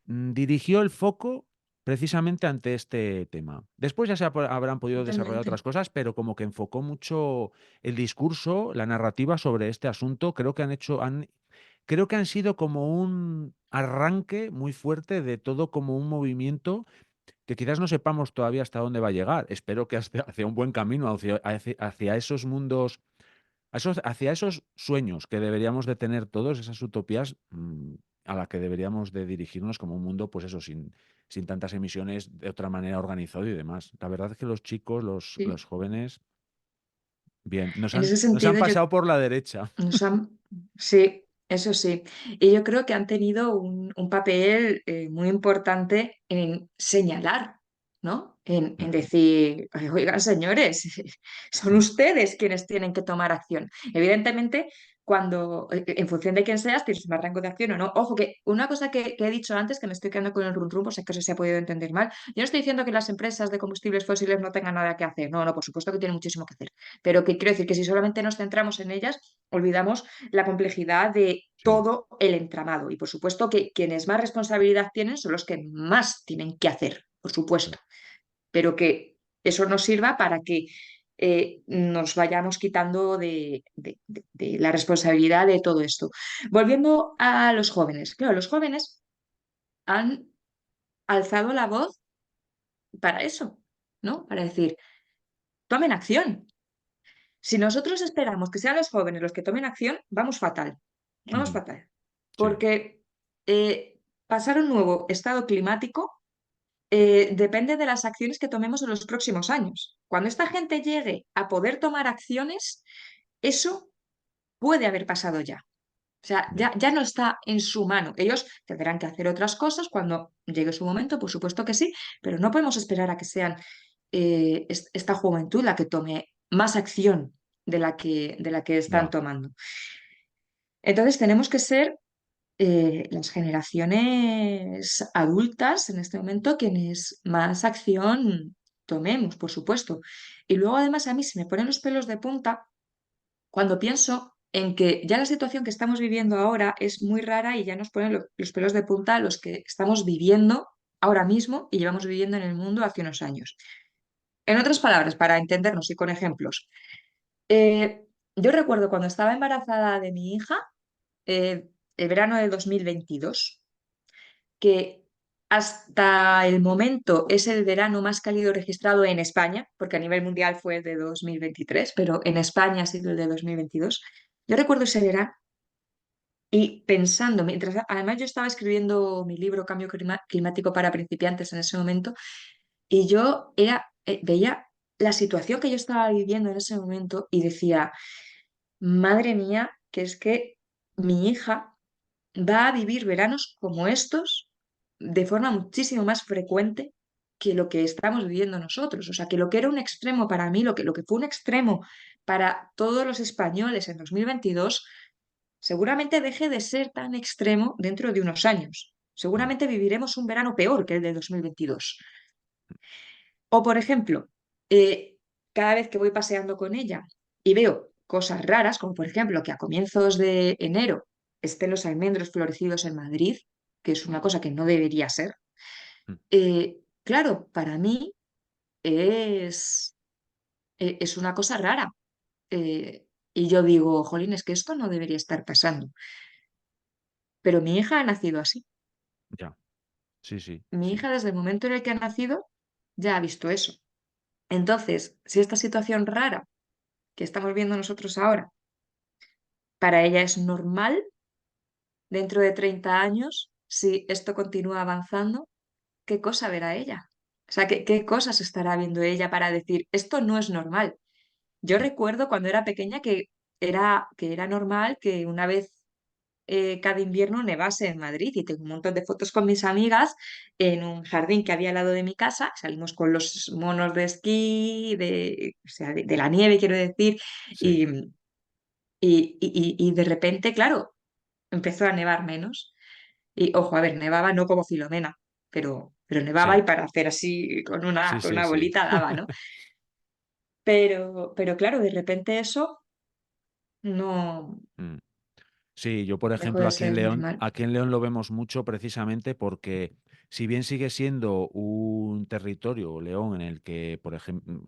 dirigió el foco precisamente ante este tema. Después ya habrán podido desarrollar Totalmente. otras cosas, pero como que enfocó mucho el discurso, la narrativa sobre este asunto. Creo que han sido como un arranque muy fuerte de todo como un movimiento que quizás no sepamos todavía hasta dónde va a llegar. Espero que hacia un buen camino, hacia esos mundos, hacia esos sueños que deberíamos de tener todos, esas utopías, a la que deberíamos de dirigirnos como un mundo, pues eso, sin tantas emisiones, de otra manera organizado y demás. La verdad es que los chicos, Sí. los jóvenes, bien, nos En han, ese nos han sentido, yo pasado por la derecha. Nos han- sí, eso sí. Y yo creo que han tenido un papel muy importante en señalar, ¿no? En Ujú, decir, oigan, señores, son mm, ustedes quienes tienen que tomar acción. Evidentemente, cuando, en función de quién seas, tienes más rango de acción o no. Ojo, que una cosa que he dicho antes, que me estoy quedando con el run run, por si acaso se ha podido entender mal. Yo no estoy diciendo que las empresas de combustibles fósiles no tengan nada que hacer. No, no, por supuesto que tienen muchísimo que hacer. Pero que quiero decir que si solamente nos centramos en ellas, olvidamos la complejidad de sí, todo el entramado. Y por supuesto que quienes más responsabilidad tienen son los que más tienen que hacer, por mm, supuesto. Pero que eso nos sirva para que nos vayamos quitando de la responsabilidad de todo esto. Volviendo a los jóvenes. Claro, los jóvenes han alzado la voz para eso, ¿no? Para decir, tomen acción. Si nosotros esperamos que sean los jóvenes los que tomen acción, vamos fatal, vamos ujú, fatal. sí, Porque pasar a un nuevo estado climático depende de las acciones que tomemos en los próximos años. Cuando esta gente llegue a poder tomar acciones, eso puede haber pasado ya. O sea, ya, ya no está en su mano. Ellos tendrán que hacer otras cosas cuando llegue su momento, por supuesto que sí, pero no podemos esperar a que sean esta juventud la que tome más acción de la que están ya, tomando. Entonces tenemos que ser las generaciones adultas en este momento quienes más acción tomemos, por supuesto. Y luego además a mí se me ponen los pelos de punta cuando pienso en que ya la situación que estamos viviendo ahora es muy rara y ya nos ponen los pelos de punta los que estamos viviendo ahora mismo y llevamos viviendo en el mundo hace unos años. En otras palabras, para entendernos y con ejemplos, eh, yo recuerdo cuando estaba embarazada de mi hija, el verano de 2022, que hasta el momento es el verano más cálido registrado en España, porque a nivel mundial fue el de 2023, pero en España ha sido el de 2022. Yo recuerdo ese verano y pensando, mientras además yo estaba escribiendo mi libro Cambio Climático para Principiantes en ese momento, y yo veía la situación que yo estaba viviendo en ese momento y decía, madre mía, que es que mi hija va a vivir veranos como estos de forma muchísimo más frecuente que lo que estamos viviendo nosotros. O sea, que lo que era un extremo para mí, lo que fue un extremo para todos los españoles en 2022, seguramente deje de ser tan extremo dentro de unos años. mm, Seguramente viviremos un verano peor que el de 2022. O, por ejemplo, cada vez que voy paseando con ella y veo cosas raras, como por ejemplo que a comienzos de enero estén los almendros florecidos en Madrid, que es una cosa que no debería ser, mm, claro, para mí es una cosa rara. Y yo digo, jolín, es que esto no debería estar pasando. Pero mi hija ha nacido así. ya, sí, sí, Mi sí, hija, desde el momento en el que ha nacido, ya ha visto eso. Entonces, si esta situación rara que estamos viendo nosotros ahora, para ella es normal, dentro de 30 años, si esto continúa avanzando, ¿qué cosa verá ella? O sea, ¿qué cosas estará viendo ella para decir, esto no es normal? Yo mm, recuerdo cuando era pequeña que era normal que una vez cada invierno nevase en Madrid y tengo un montón de fotos con mis amigas en un jardín que había al lado de mi casa. Salimos con los monos de esquí, o sea, de la nieve, quiero decir, sí, y, y de repente, claro, empezó a nevar menos. Y ojo, a ver, nevaba no como Filomena, pero nevaba y sí, para hacer así con una, sí, con sí, una sí. bolita daba, ¿no? Pero claro, de repente eso no Mm. Sí, yo por dejó ejemplo de ser normal. Aquí en León lo vemos mucho precisamente porque si bien sigue siendo un territorio, León, en el que, por ejemplo,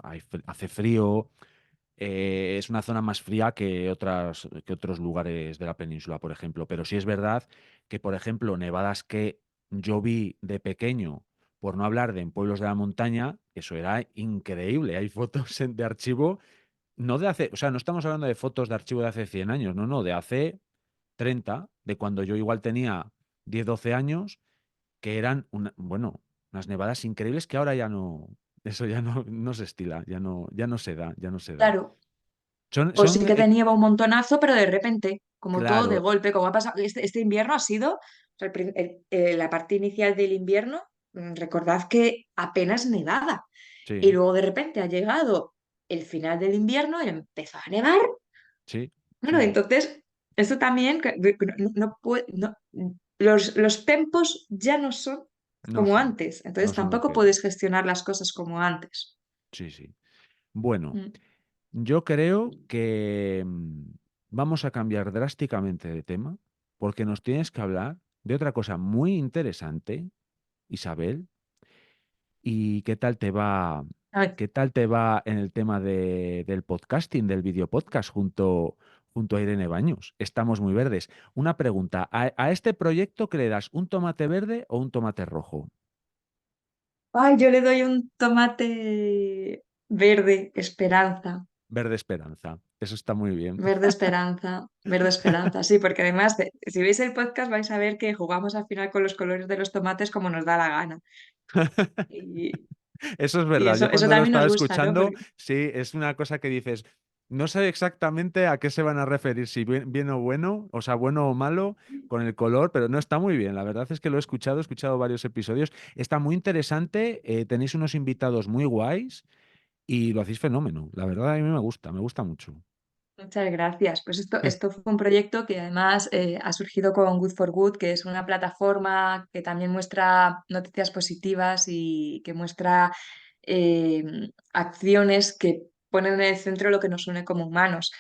hace frío, es una zona más fría que otros lugares de la península, por ejemplo. Pero sí es verdad que, por ejemplo, nevadas que yo vi de pequeño, por no hablar de en pueblos de la montaña, eso era increíble. Hay fotos de archivo no de hace, o sea, no estamos hablando de fotos de archivo de hace 100 años, no, no, de hace 30, de cuando yo igual tenía 10 12 años, que eran, bueno, unas nevadas increíbles que ahora ya no, eso ya no, no se estila, ya no se da, ya no se da. Claro, o sí Son, que te nieva un montonazo, pero de repente, como todo de claro, golpe, como ha pasado. Este invierno ha sido, o sea, la parte inicial del invierno, recordad que apenas nevaba. Y sí, luego de repente ha llegado el final del invierno y empezó a nevar. sí, Bueno, sí, sí. entonces, esto también, los tempos ya no son No como son, antes, no entonces son lo tampoco que eran. puedes gestionar las cosas como antes. Sí, sí. Bueno, Mm. yo creo que vamos a cambiar drásticamente de tema porque nos tienes que hablar de otra cosa muy interesante, Isabel. ¿Y qué tal te va? A ver, ¿Qué tal te va en el tema del podcasting, del video podcast junto a Irene Baños? Estamos muy verdes. Una pregunta, ¿a este proyecto qué le das? ¿Un tomate verde o un tomate rojo? ay, yo le doy un tomate verde, esperanza, Verde esperanza. Eso está muy bien. verde esperanza, sí, porque además, si veis el podcast vais a ver que jugamos al final con los colores de los tomates como nos da la gana. Y, Eso es y verdad. eso, Yo eso cuando lo también estaba nos gusta, ¿no? escuchando, sí, es una cosa que dices, no sé exactamente a qué se van a referir, si bien o bueno, o sea, bueno o malo, con el color, pero no está muy bien. La verdad es que lo he escuchado varios episodios. Está muy interesante, tenéis unos invitados muy guays y lo hacéis fenómeno. La verdad, a mí me gusta mucho. Muchas gracias. Pues esto fue un proyecto que además ha surgido con Good for Good, que es una plataforma que también muestra noticias positivas y que muestra eh, acciones que ponen en el centro lo que nos une como humanos.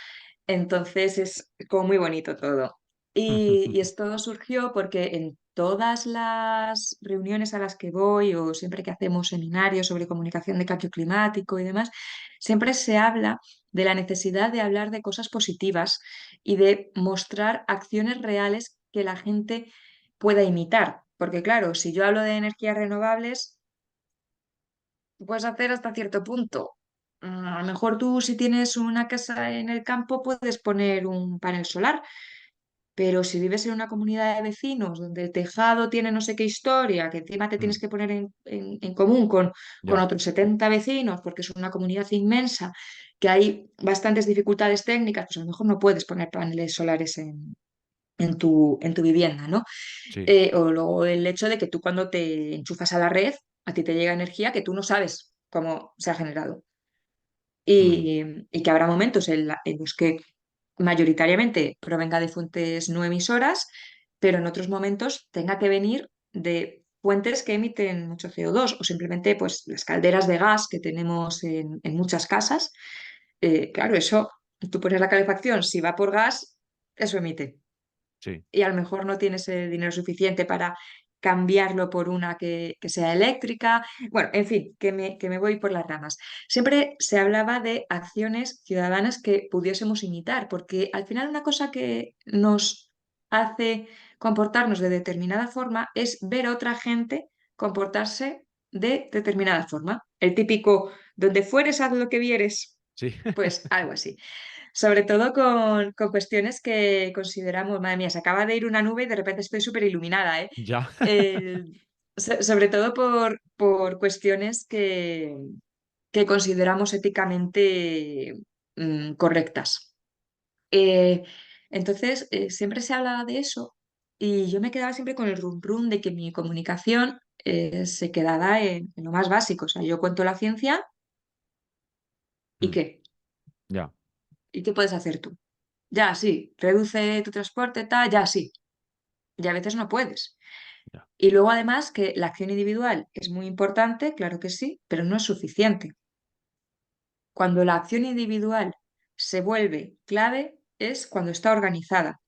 Entonces es como muy bonito todo. Y esto surgió porque en todas las reuniones a las que voy o siempre que hacemos seminarios sobre comunicación de cambio climático y demás, siempre se habla de la necesidad de hablar de cosas positivas y de mostrar acciones reales que la gente pueda imitar. Porque claro, si yo hablo de energías renovables, puedes hacer hasta cierto punto. A lo mejor tú si tienes una casa en el campo puedes poner un panel solar, pero si vives en una comunidad de vecinos donde el tejado tiene no sé qué historia, que encima te tienes Mm, que poner en común con ya, otros 70 vecinos, porque es una comunidad inmensa, que hay bastantes dificultades técnicas, pues a lo mejor no puedes poner paneles solares en tu vivienda, ¿no? sí. O luego el hecho de que tú cuando te enchufas a la red, a ti te llega energía que tú no sabes cómo se ha generado. Mm, Y que habrá momentos en los que mayoritariamente provenga de fuentes no emisoras, pero en otros momentos tenga que venir de fuentes que emiten mucho CO2 o simplemente pues las calderas de gas que tenemos en muchas casas. Claro, eso, tú pones la calefacción, si va por gas, eso emite sí. y a lo mejor no tienes el dinero suficiente para cambiarlo por una que sea eléctrica. Bueno, en fin, que me voy por las ramas. Siempre se hablaba de acciones ciudadanas que pudiésemos imitar, porque al final una cosa que nos hace comportarnos de determinada forma es ver a otra gente comportarse de determinada forma. El típico, donde fueres, haz lo que vieres, Sí, pues algo así. Sobre todo con cuestiones que consideramos, madre mía, se acaba de ir una nube y de repente estoy súper iluminada, ¿eh? ya. Eh, sobre todo por cuestiones que consideramos éticamente correctas. Eh, entonces, siempre se hablaba de eso y yo me quedaba siempre con el rum rum de que mi comunicación se quedaba en lo más básico. O sea, yo cuento la ciencia y Mm, ¿qué? ya, ¿Y qué puedes hacer tú? Ya, sí, reduce tu transporte, tal, ya, sí. Y a veces no puedes. ya. Y luego además que la acción individual es muy importante, claro que sí, pero no es suficiente. Cuando la acción individual se vuelve clave es cuando está organizada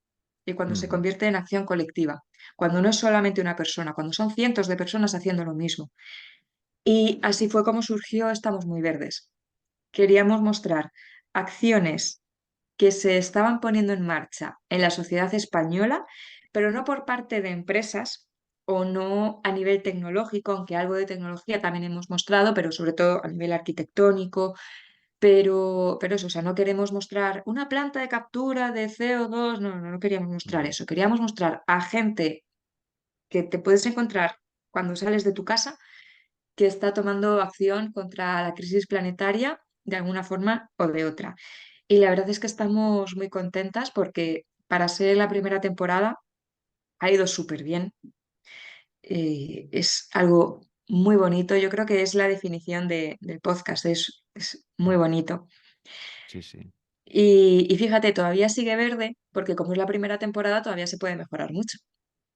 y cuando se Ujú, convierte en acción colectiva, cuando no es solamente una persona, cuando son cientos de personas haciendo lo mismo. Y así fue como surgió Estamos Muy Verdes. Queríamos mostrar acciones que se estaban poniendo en marcha en la sociedad española, pero no por parte de empresas o no a nivel tecnológico, aunque algo de tecnología también hemos mostrado, pero sobre todo a nivel arquitectónico, pero eso, o sea, no queremos mostrar una planta de captura de CO2, no, no, no queríamos mostrar Ujú. eso, queríamos mostrar a gente que te puedes encontrar cuando sales de tu casa que está tomando acción contra la crisis planetaria de alguna forma o de otra. Y la verdad es que estamos muy contentas porque para ser la primera temporada ha ido súper bien. Es algo muy bonito. Yo creo que es la definición del podcast. Es muy Mm. bonito. Sí, sí, Y fíjate, todavía sigue verde porque como es la primera temporada todavía se puede mejorar mucho.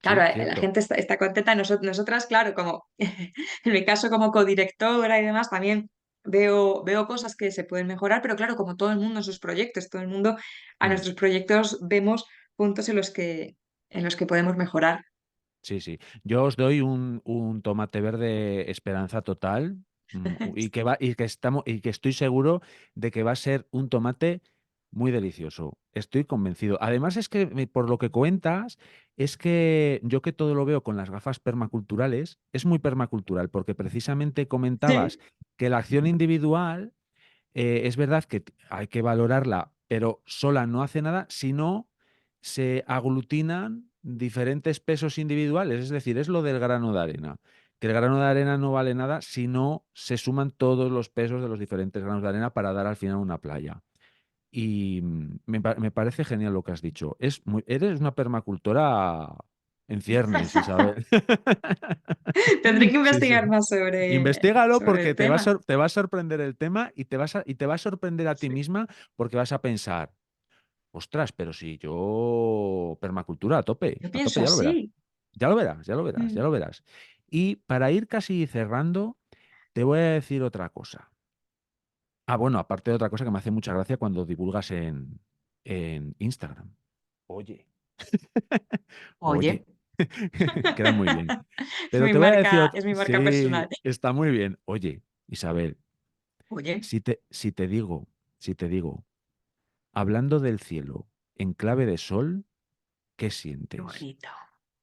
Claro, sí, la cierto. gente está contenta. Nosotras, claro, como en mi caso como codirectora y demás, también veo cosas que se pueden mejorar, pero claro, como todo el mundo en sus proyectos, todo el mundo a Mm. nuestros proyectos vemos puntos en los que podemos mejorar. Sí, sí. Yo os doy un tomate verde esperanza total, y que estoy seguro de que va a ser un tomate muy delicioso. Estoy convencido. Además es que por lo que cuentas, es que yo que todo lo veo con las gafas permaculturales, es muy permacultural, porque precisamente comentabas Sí, que la acción individual es verdad que hay que valorarla, pero sola no hace nada si no se aglutinan diferentes pesos individuales. Es decir, es lo del grano de arena. Que el grano de arena no vale nada si no se suman todos los pesos de los diferentes granos de arena para dar al final una playa. Y me parece genial lo que has dicho. Eres una permacultora en ciernes, Isabel. tendré que Sí, sí. investigar más sobre, Investígalo sobre porque el tema. te va a sorprender el tema y te va a sorprender a ti Sí. misma porque vas a pensar, ostras, pero si yo permacultura Yo a pienso tope, ya lo verás. así. Ya lo verás, ya lo verás, ya Mm. lo verás. Y para ir casi cerrando, te voy a decir otra cosa. Ah, bueno, aparte de otra cosa que me hace mucha gracia cuando divulgas en Instagram. Oye, Oye, oye, queda muy bien. es Pero mi te voy a decir marca, otra. es mi marca personal. Sí, está muy bien. Oye, Isabel, Oye, si te digo, hablando del cielo en clave de sol, ¿qué qué sientes? bonito.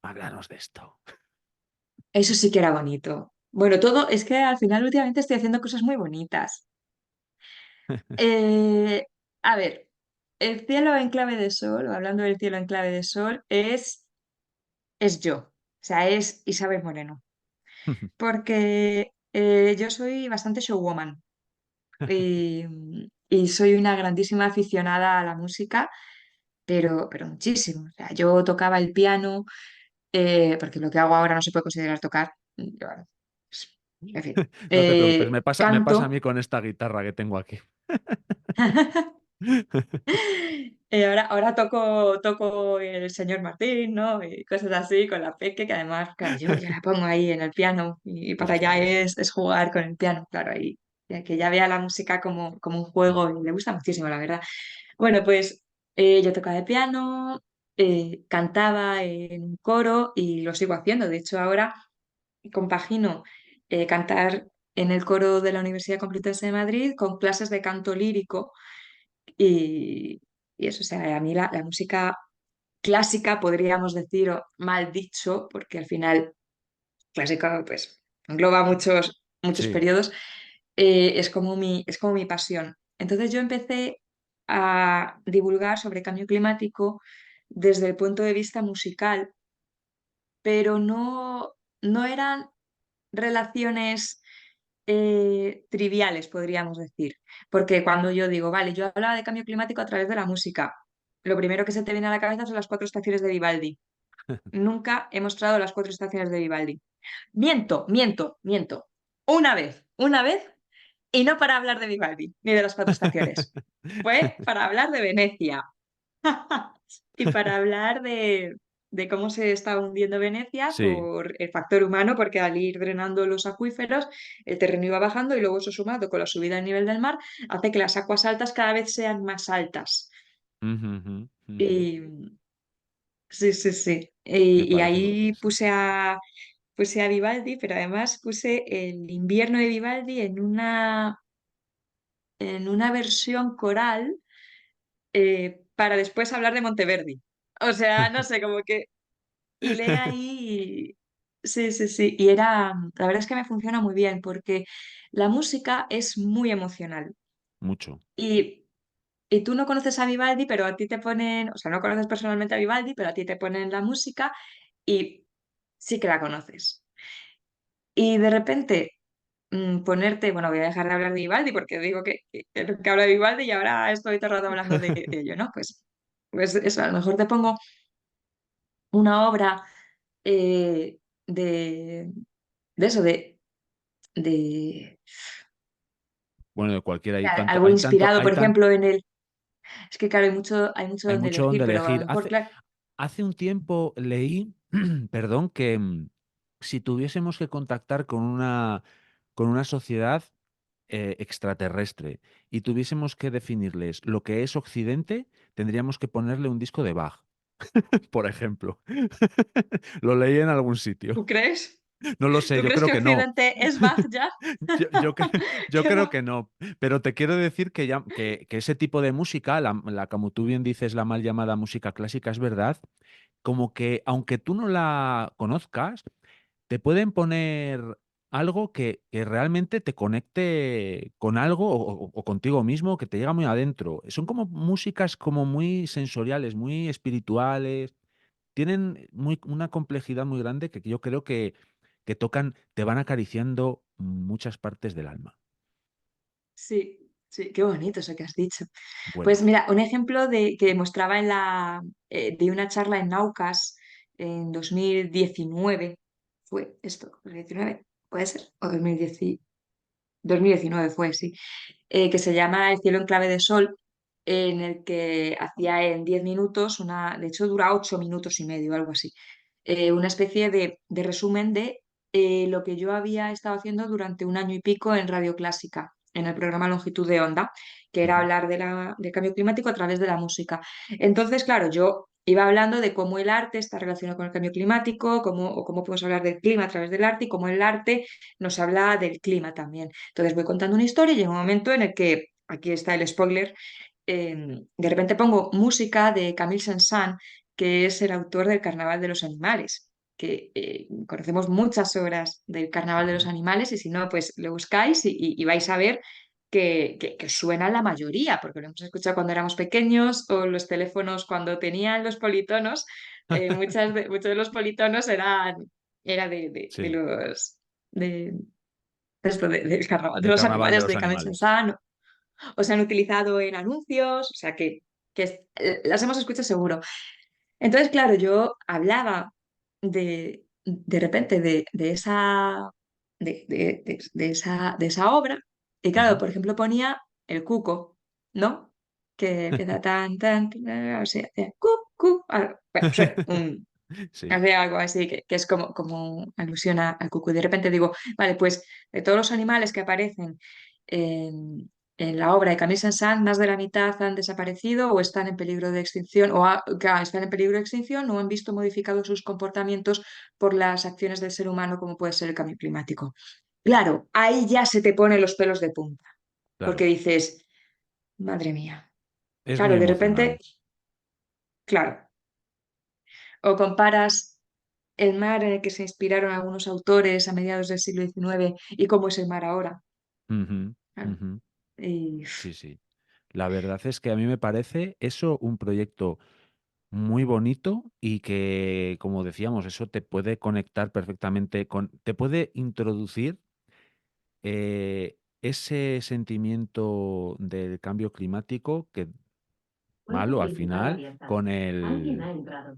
Háblanos de esto. Eso sí que era bonito. Bueno, todo es que al final últimamente estoy haciendo cosas muy bonitas. Eh, a ver, el cielo en clave de sol, o hablando del cielo en clave de sol, es yo. O sea, es Isabel Moreno. Porque yo soy bastante showwoman y, y soy una grandísima aficionada a la música, pero muchísimo. O sea, yo tocaba el piano, porque lo que hago ahora no se puede considerar tocar. Bueno, pues, en fin, No te preocupes, me pasa a canto. mí con esta guitarra que tengo aquí. Ahora toco el señor Martín, ¿no? Y cosas así con la Peque, que además, claro, yo ya la pongo ahí en el piano y Eso para está allá bien. es jugar con el piano, claro, y que ya vea la música como un juego y le gusta muchísimo, la verdad. Bueno, pues yo tocaba el piano, cantaba en un coro y lo sigo haciendo. De hecho, ahora compagino cantar en el coro de la Universidad Complutense de Madrid con clases de canto lírico y, y eso, o sea, a mí la música clásica, podríamos decir, o mal dicho, porque al final clásica pues engloba muchos Sí. periodos, es como mi pasión. Entonces yo empecé a divulgar sobre cambio climático desde el punto de vista musical, pero no eran relaciones triviales, podríamos decir. Porque cuando yo digo, vale, yo hablaba de cambio climático a través de la música, lo primero que se te viene a la cabeza son las cuatro estaciones de Vivaldi. Nunca he mostrado las cuatro estaciones de Vivaldi. Miento, miento, miento. Una vez, y no para hablar de Vivaldi, ni de las cuatro estaciones. Fue para hablar de Venecia. Y para hablar de cómo se está hundiendo Venecia Sí. por el factor humano, porque al ir drenando los acuíferos, el terreno iba bajando y luego eso sumado con la subida del nivel del mar hace que las aguas altas cada vez sean más altas. Ujú, ujú, ujú. Y sí, sí, sí. Me Y parece muy ahí puse interesante. a Vivaldi, pero además puse el invierno de Vivaldi en una versión coral para después hablar de Monteverdi. O sea, no sé, como que hilé ahí. Sí, sí, sí. Y la verdad es que me funciona muy bien porque la música es muy emocional. mucho. Y, y tú no conoces a Vivaldi, pero a ti te ponen, o sea, no conoces personalmente a Vivaldi, pero a ti te ponen la música y sí que la conoces. Y de repente ponerte, bueno, voy a dejar de hablar de Vivaldi porque digo que hablo de Vivaldi y ahora estoy todo el rato hablando de ello, ¿no? Pues eso, a lo mejor te pongo una obra eh, de, de eso, de Bueno, de cualquiera, algo inspirado, por ejemplo, en el... Es que claro, hay mucho hay donde mucho donde elegir, pero a lo elegir. mejor, claro, Hace un tiempo leí, perdón, que si tuviésemos que contactar con una sociedad extraterrestre y tuviésemos que definirles lo que es Occidente, tendríamos que ponerle un disco de Bach, por ejemplo. Lo leí en algún sitio. ¿tú crees? No lo sé, ¿Tú yo crees creo que que no. Occidente es Bach ya? Yo Que creo va. que no, pero te quiero decir que ese tipo de música, como tú bien dices, la mal llamada música clásica, es verdad, como que aunque tú no la conozcas, te pueden poner algo que realmente te conecte con algo o contigo mismo, que te llega muy adentro. Son como músicas como muy sensoriales, muy espirituales, tienen una complejidad muy grande que yo creo que tocan, te van acariciando muchas partes del alma. Sí, sí, qué bonito eso que has dicho. Bueno. Pues mira, un ejemplo de que mostraba de una charla en Naucas en 2019, fue esto, 2019, puede ser, o 2019 fue, sí, que se llama El cielo en clave de sol, en el que hacía en 10 minutos, de hecho dura 8 minutos y medio, algo así, una especie de resumen de lo que yo había estado haciendo durante un año y pico en Radio Clásica, en el programa Longitud de Onda, que era Ujú. hablar de cambio climático a través de la música. Entonces, claro, yo iba hablando de cómo el arte está relacionado con el cambio climático, o cómo podemos hablar del clima a través del arte y cómo el arte nos habla del clima también. Entonces voy contando una historia y llega un momento en el que, aquí está el spoiler, de repente pongo música de Camille Saint-Saëns, que es el autor del Carnaval de los Animales, que conocemos muchas obras del Carnaval de los Ujú. Animales y si no, pues lo buscáis y vais a ver que suena la mayoría, porque lo hemos escuchado cuando éramos pequeños o los teléfonos cuando tenían los politonos, muchos de los politonos era de Sí, de, del carnaval de del los carnaval de animales los de Camille animales. Saint-Saëns o se han utilizado en anuncios, o sea las hemos escuchado seguro. Entonces, claro, yo hablaba de repente de esa obra, y claro, Ujú. por ejemplo, ponía el cuco, ¿no? Que empieza tan, tan, o sea, cu, bueno, Sí. hace algo así, que es como alusión al cuco. Y de repente digo, vale, pues de todos los animales que aparecen en la obra de Camille Saint-Saëns, más de la mitad han desaparecido o están en peligro de extinción, claro, están en peligro de extinción o han visto modificados sus comportamientos por las acciones del ser humano, como puede ser el cambio climático. Claro, ahí ya se te ponen los pelos de punta, porque Claro, dices, madre mía. es muy Claro, de emocional. repente, claro, o comparas el mar en el que se inspiraron algunos autores a mediados del siglo XIX y cómo es el mar ahora. Ujú, Claro. ujú. Y, Sí, sí. La verdad es que a mí me parece eso un proyecto muy bonito y que, como decíamos, eso te puede conectar perfectamente te puede introducir ese sentimiento del cambio climático que Cuenta malo al principal final abierta. Alguien ha el, entrado.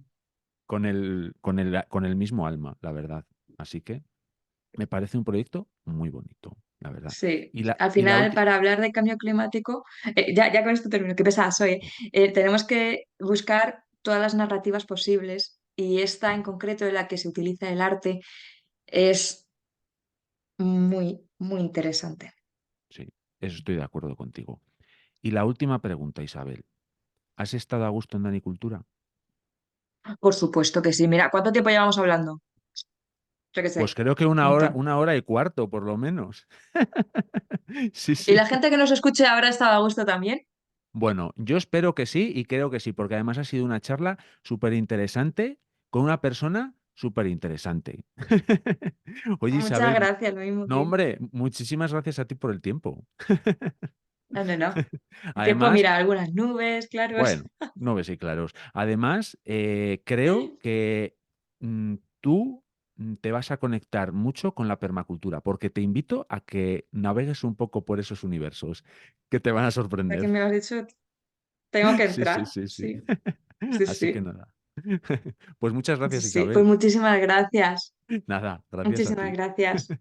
con el mismo alma, la verdad. Así que me parece un proyecto muy bonito, la verdad. sí, Y la, al y la final, última... para hablar de cambio climático, ya con esto termino, qué pesada soy. Tenemos que buscar todas las narrativas posibles y esta en concreto, en la que se utiliza el arte, es muy, muy interesante. Sí, eso estoy de acuerdo contigo. Y la última pregunta, Isabel. ¿Has estado a gusto en Danicultura? Por supuesto que sí. Mira, ¿cuánto tiempo llevamos hablando? Yo qué Pues sé, creo que un montón. 1 hora y cuarto, por lo menos. Sí, ¿Y sí. la gente que nos escuche habrá estado a gusto también? Bueno, yo espero que sí y creo que sí, porque además ha sido una charla súper interesante con una persona súper interesante. Oye, Muchas Isabel, gracias, lo mismo no, que... hombre, muchísimas gracias a ti por el tiempo. No, no, no. Tiempo a Además, mirar algunas nubes, claro. bueno, nubes y claros. Además, creo que tú te vas a conectar mucho con la permacultura, porque te invito a que navegues un poco por esos universos, que te van a Ya que sorprender. me has dicho, tengo que Sí, sí, entrar. sí, sí. Sí, sí, Así que sí. nada. Pues muchas Sí, gracias, sí. Pues Isabel. muchísimas gracias. Nada, gracias a Muchísimas ti. gracias.